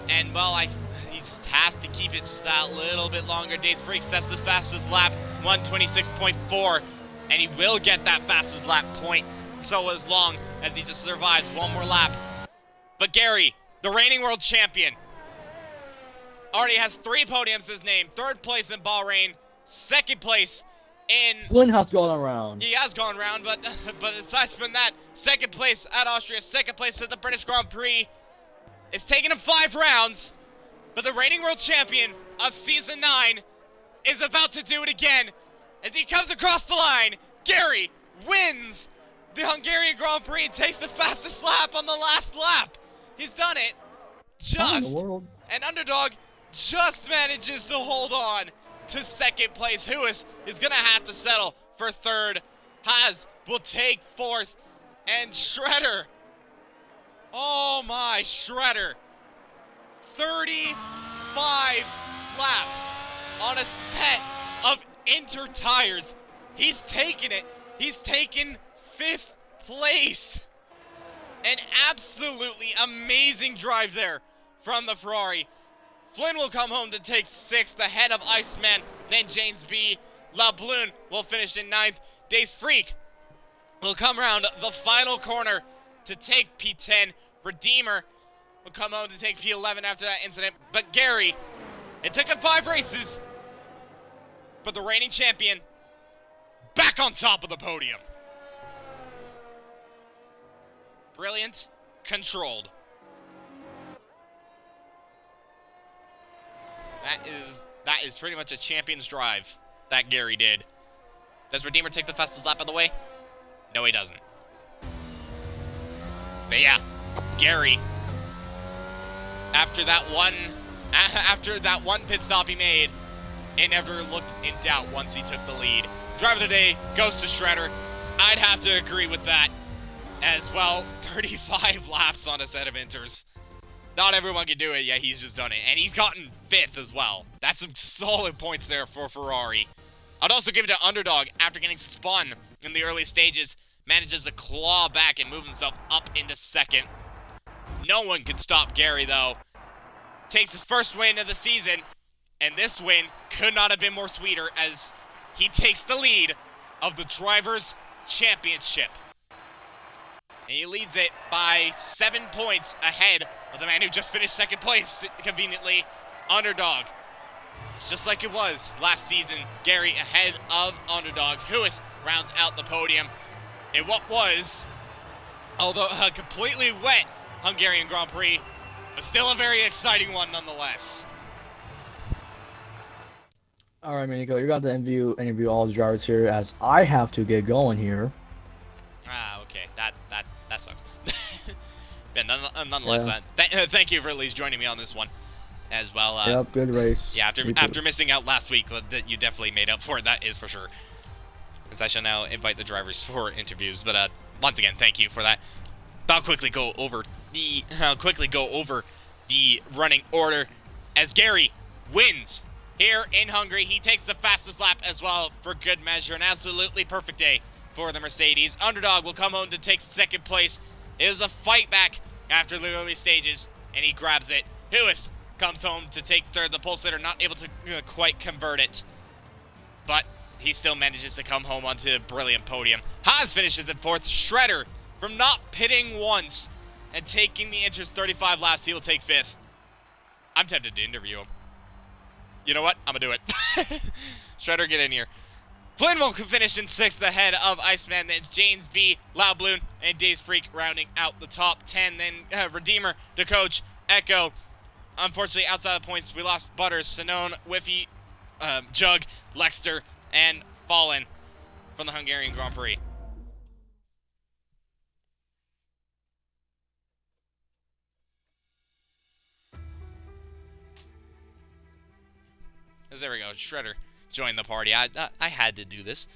And, well, he just has to keep it just that little bit longer. Days Freak sets the fastest lap, 1:26.4. And he will get that fastest lap point, so as long as he just survives one more lap. But Gary, the reigning world champion, already has 3 podiums to his name. 3rd place in Bahrain. 2nd place in... Flynn has gone around. He has gone around, but aside from that, 2nd place at Austria, 2nd place at the British Grand Prix. It's taken him 5 rounds, but the reigning world champion of Season 9 is about to do it again. As he comes across the line, Gary wins the Hungarian Grand Prix and takes the fastest lap on the last lap. He's done it. Just. And Underdog just manages to hold on to 2nd place. Lewis is going to have to settle for 3rd. Haas will take 4th. And Shredder. Oh my, Shredder. 35 laps on a set of Inter tires. He's taken it. He's taken 5th place. An absolutely amazing drive there from the Ferrari. Flynn will come home to take 6th ahead of Iceman, then James B. LaBloon will finish in 9th. Days Freak will come around the final corner to take P10. Redeemer will come home to take P11 after that incident. But Gary, it took him 5 races, but the reigning champion back on top of the podium. Brilliant, controlled. That is pretty much a champion's drive that Gary did. Does Redeemer take the fastest lap of the way? No, he doesn't. But yeah, Gary, after that one pit stop he made, it never looked in doubt once he took the lead. Driver of the day goes to Shredder. I'd have to agree with that as well. 35 laps on a set of Inters. Not everyone can do it, yeah, he's just done it. And he's gotten 5th as well. That's some solid points there for Ferrari. I'd also give it to Underdog after getting spun in the early stages. Manages to claw back and move himself up into 2nd. No one could stop Gary, though. Takes his first win of the season. And this win could not have been more sweeter as he takes the lead of the Drivers' Championship. And he leads it by 7 points ahead of the man who just finished 2nd place, conveniently, Underdog. Just like it was last season, Gary ahead of Underdog. Lewis rounds out the podium in what was, although a completely wet Hungarian Grand Prix, but still a very exciting one nonetheless. All right, Minico, you're going to interview all the drivers here as I have to get going here. Ah, okay. That sucks. But nonetheless, thank you for at least joining me on this one as well. Yep, good race. Yeah, after missing out last week, that you definitely made up for it. That is for sure. As I shall now invite the drivers for interviews. But once again, thank you for that. I'll quickly go over the running order as Gary wins here in Hungary. He takes the fastest lap as well for good measure. An absolutely perfect day for the Mercedes. Underdog will come home to take 2nd place. It was a fight back after the early stages, and he grabs it. Lewis comes home to take 3rd. The pole sitter not able to quite convert it, but he still manages to come home onto a brilliant podium. Haas finishes at 4th. Shredder, from not pitting once and taking the Inter's 35 laps, he will take 5th. I'm tempted to interview him. You know what? I'm gonna do it. Shredder, get in here. Flynn will finish in 6th ahead of Iceman, then James B, Loudbloon, and Days Freak rounding out the top 10. Then Redeemer, the coach, Echo. Unfortunately, outside of the points, we lost Butters, Sinone, Whiffy, Jug, Lexter, and Fallen from the Hungarian Grand Prix. There we go, Shredder joined the party. I had to do this.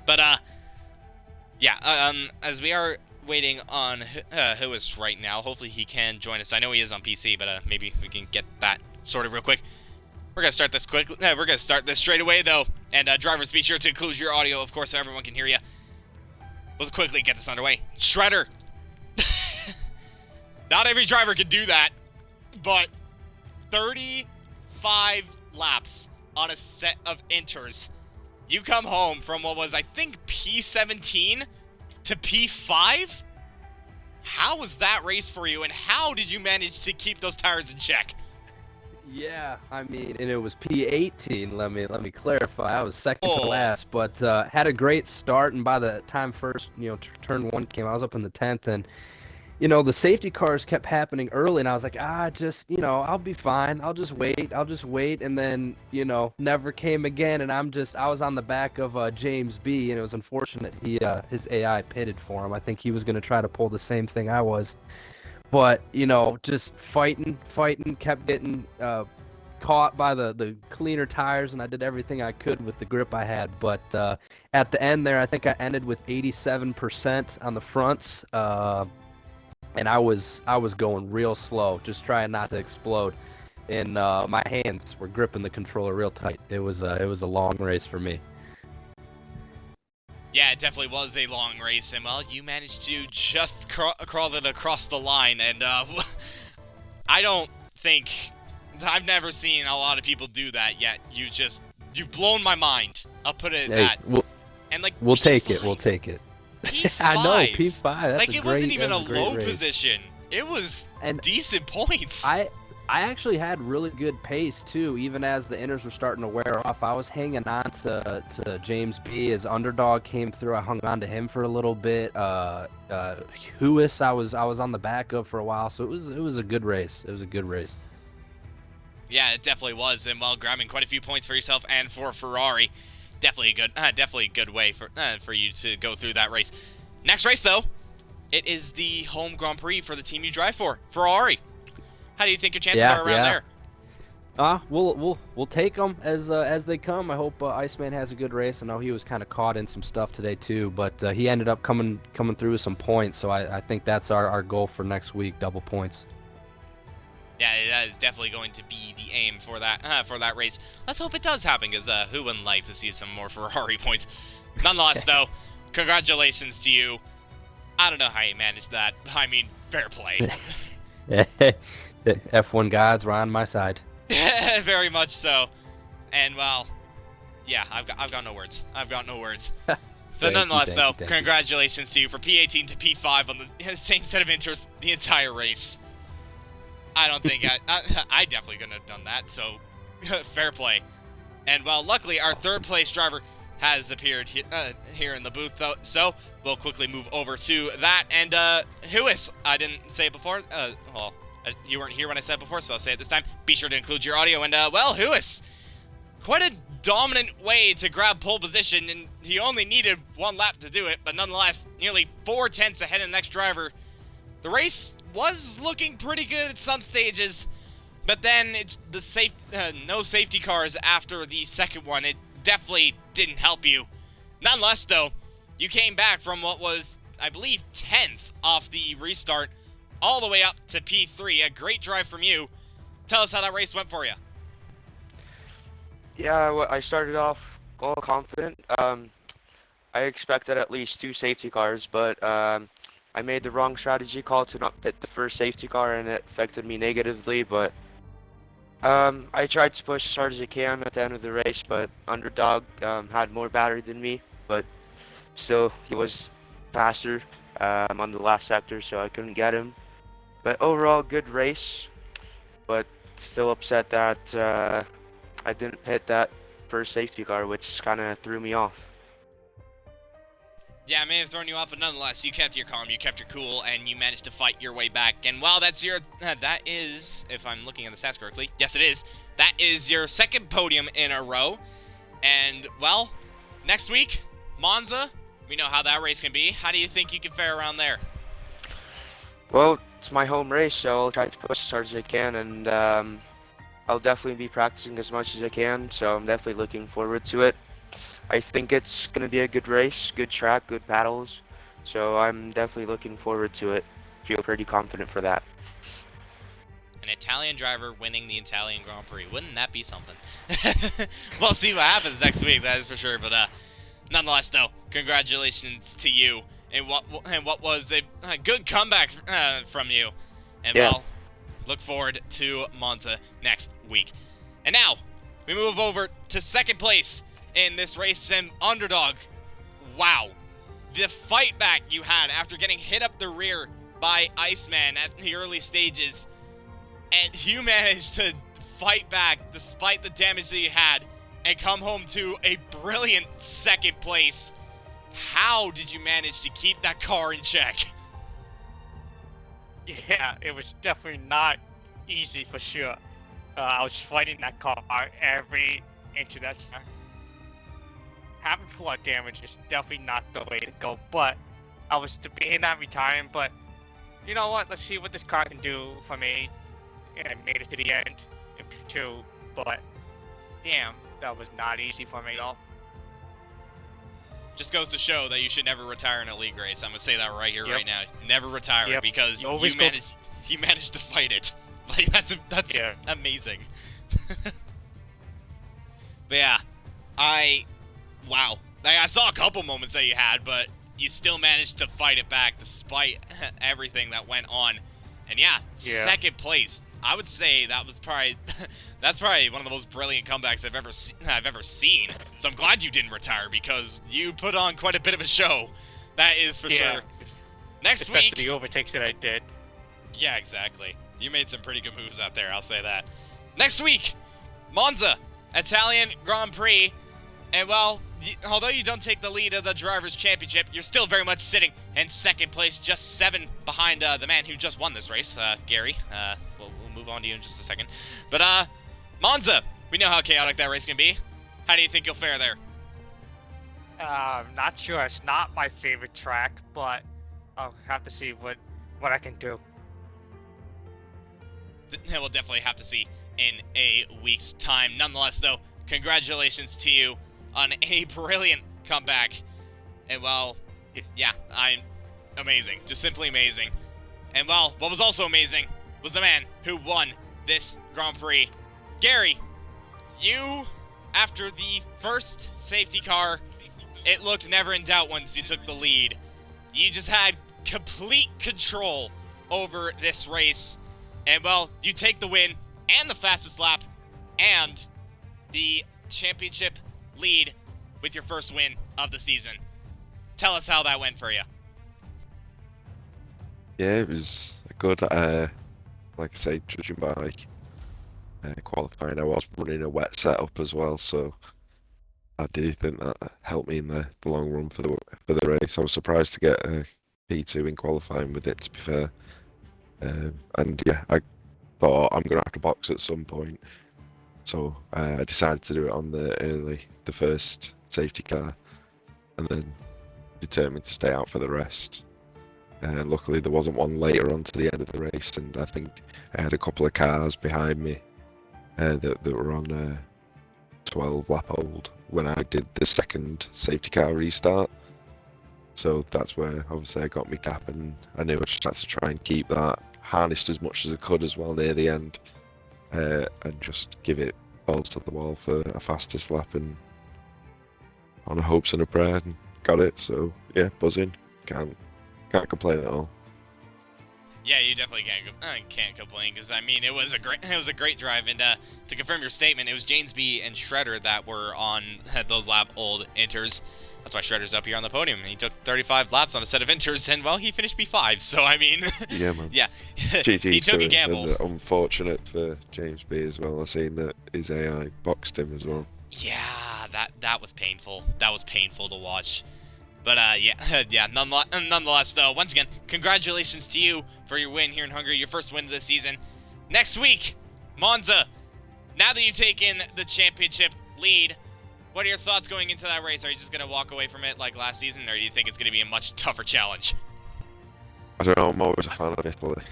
But yeah, as we are waiting on Lewis right now, hopefully he can join us. I know he is on PC, but maybe we can get that sorted real quick. We're gonna start this quick. We're gonna start this straight away though. And drivers, be sure to include your audio, of course, so everyone can hear you. Let's quickly get this underway. Shredder. Not every driver can do that, but 35 laps on a set of Inters. You come home from what was, I think, P17 to P5? How was that race for you, and how did you manage to keep those tires in check? Yeah, I mean, and it was P18. Let me clarify. I was second to Oh. last, but had a great start. And by the time first, turn one came, I was up in the 10th, and the safety cars kept happening early, and I was like, just, I'll be fine. I'll just wait, and then, never came again, and I was on the back of James B, and it was unfortunate his AI pitted for him. I think he was gonna try to pull the same thing I was. But, just fighting, kept getting caught by the cleaner tires, and I did everything I could with the grip I had. But at the end there, I think I ended with 87% on the fronts, and I was going real slow, just trying not to explode. And my hands were gripping the controller real tight. It was a long race for me. Yeah, it definitely was a long race, and well, you managed to just crawl it across the line, and I don't think, I've never seen a lot of people do that yet. You've blown my mind. I'll put it at that. And like, we'll P5, take it. We'll take it. P5. I know, P5. That's like, it wasn't even a low race. position. It was And decent points. I actually had really good pace too, even as the inners were starting to wear off. I was hanging on to James B. As underdog came through. I hung on to him for a little bit. Huis, I was on the back of for a while, so it was a good race. It was a good race. Yeah, it definitely was, and well, grabbing quite a few points for yourself and for Ferrari. Definitely a good way for you to go through that race. Next race though, it is the home Grand Prix for the team you drive for, Ferrari. How do you think your chances are around there? We'll take them as they come. I hope Iceman has a good race. I know he was kind of caught in some stuff today too, but he ended up coming through with some points. So I think that's our goal for next week, double points. Yeah, that is definitely going to be the aim for that race. Let's hope it does happen, because who wouldn't like to see some more Ferrari points? Nonetheless, though, congratulations to you. I don't know how you managed that. I mean, fair play. F1 gods were on my side. Very much so. And well, yeah, I've got no words. But nonetheless, though, congratulations to you for P18 to P5 on the same set of intros the entire race. I don't think I definitely couldn't have done that, so fair play. And well, luckily our third place driver has appeared here in the booth, though, so we'll quickly move over to that. And Huis, I didn't say it before. Well, you weren't here when I said it before, so I'll say it this time. Be sure to include your audio. And well, Huis, quite a dominant way to grab pole position, and he only needed one lap to do it, but nonetheless, nearly 4/10 ahead of the next driver. The race was looking pretty good at some stages, but then no safety cars after the second one. It definitely didn't help you. Nonetheless, though, you came back from what was, I believe, 10th off the restart all the way up to P3. A great drive from you. Tell us how that race went for you. Yeah, well, I started off all confident. I expected at least 2 safety cars, but I made the wrong strategy call to not pit the first safety car, and it affected me negatively. But I tried to push as hard as I can at the end of the race, but underdog had more battery than me, but still he was faster on the last sector, so I couldn't get him. But overall, good race, but still upset that I didn't hit that first safety car, which kind of threw me off. Yeah, it may have thrown you off, but nonetheless, you kept your calm, you kept your cool, and you managed to fight your way back. And while that's your, that is, if I'm looking at the stats correctly, yes it is, that is your second podium in a row. And, well, next week, Monza, we know how that race can be. How do you think you can fare around there? Well, it's my home race, so I'll try to push as hard as I can, and I'll definitely be practicing as much as I can, so I'm definitely looking forward to it. I think it's going to be a good race, good track, good battles, so I'm definitely looking forward to it. Feel pretty confident for that. An Italian driver winning the Italian Grand Prix. Wouldn't that be something? We'll see what happens next week, that is for sure. But nonetheless, though, congratulations to you. And what was a good comeback from you. And, yeah. Well, look forward to Monza next week. And now, we move over to second place in this race, and underdog. Wow. The fight back you had after getting hit up the rear by Iceman at the early stages. And you managed to fight back despite the damage that you had and come home to a brilliant second place. How did you manage to keep that car in check? Yeah, it was definitely not easy for sure. I was fighting that car every inch of that track. Having flood damage is definitely not the way to go, but I was debating on retiring, but you know what? Let's see what this car can do for me. And I made it to the end in P2, but damn, that was not easy for me at all. Just goes to show that you should never retire in a league race. I'm gonna say that right here, right now. Never retire Yep. because You you always managed to fight it. Like that's Yeah. amazing. But yeah, wow. Like, I saw a couple moments that you had, but you still managed to fight it back despite everything that went on. And yeah, second place. I would say that was probably that's probably one of the most brilliant comebacks I've ever seen. So I'm glad you didn't retire because you put on quite a bit of a show. That is for sure. Next Especially week. the overtakes that I did. Yeah, exactly. You made some pretty good moves out there, I'll say that. Next week, Monza, Italian Grand Prix. And well, although you don't take the lead of the Drivers' Championship, you're still very much sitting in second place, just 7 behind the man who just won this race, Gary. We'll move on to you in just a second. But, Monza, we know how chaotic that race can be. How do you think you'll fare there? Not sure. It's not my favorite track, but I'll have to see what I can do. We'll definitely have to see in a week's time. Nonetheless, though, congratulations to you on a brilliant comeback. And well, yeah, I'm amazing. Just simply amazing. And well, what was also amazing was the man who won this Grand Prix. Gary, you, after the first safety car, it looked never in doubt once you took the lead. You just had complete control over this race. And well, you take the win and the fastest lap and the championship lead with your first win of the season. Tell us how that went for you. Yeah, it was good. Like I say, judging by qualifying, I was running a wet setup as well, so I do think that helped me in the long run for the race. I was surprised to get a P2 in qualifying with it, to be fair. And yeah, I thought I'm gonna have to box at some point, so I decided to do it on the first safety car, and then determined to stay out for the rest. Luckily, there wasn't one later on to the end of the race, and I think I had a couple of cars behind me that were on 12 lap old when I did the second safety car restart. So that's where obviously I got my gap, and I knew I just had to try and keep that harnessed as much as I could as well near the end, and just give it balls to the wall for a fastest lap, and on a hopes and a prayer, and got it. So yeah, buzzing. Can't complain at all. Yeah, you definitely can't complain, because I mean it was a great drive, and to confirm your statement, it was Janesby and Shredder that were on those lap old inters. That's why Shredder's up here on the podium. He took 35 laps on a set of inters, and well, he finished P5. So I mean, yeah, man. Yeah, GG he took a gamble. Unfortunate for James B as well. I seen that his AI boxed him as well. Yeah, that was painful. That was painful to watch. But yeah, nonetheless, though, once again, congratulations to you for your win here in Hungary, your first win of the season. Next week, Monza. Now that you've taken the championship lead, what are your thoughts going into that race? Are you just going to walk away from it like last season, or do you think it's going to be a much tougher challenge? I don't know, I'm always a fan of Italy,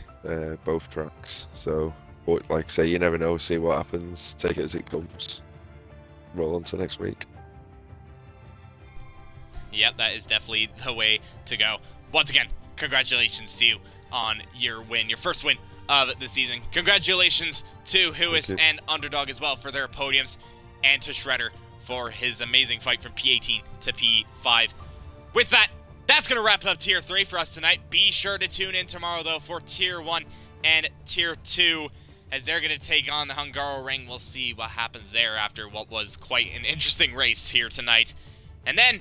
both tracks. So, but like I say, you never know, see what happens, take it as it comes. Roll on to next week. Yep, that is definitely the way to go. Once again, congratulations to you on your win, your first win of the season. Congratulations to Huis and Underdog as well for their podiums, and to Shredder for his amazing fight from P18 to P5. With that, that's going to wrap up Tier 3 for us tonight. Be sure to tune in tomorrow, though, for Tier 1 and Tier 2, as they're going to take on the Hungaro-Ring. We'll see what happens there after what was quite an interesting race here tonight. And then,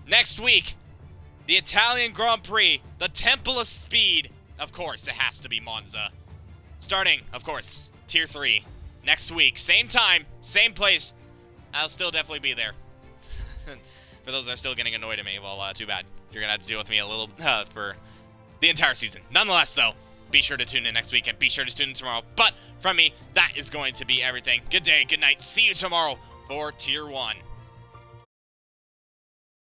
next week, the Italian Grand Prix, the Temple of Speed. Of course, it has to be Monza. Starting, of course, Tier 3 next week. Same time, same place. I'll still definitely be there. For those that are still getting annoyed at me, well, too bad. You're going to have to deal with me a little for the entire season. Nonetheless, though, be sure to tune in next week and be sure to tune in tomorrow. But from me, that is going to be everything. Good day, good night. See you tomorrow for Tier 1.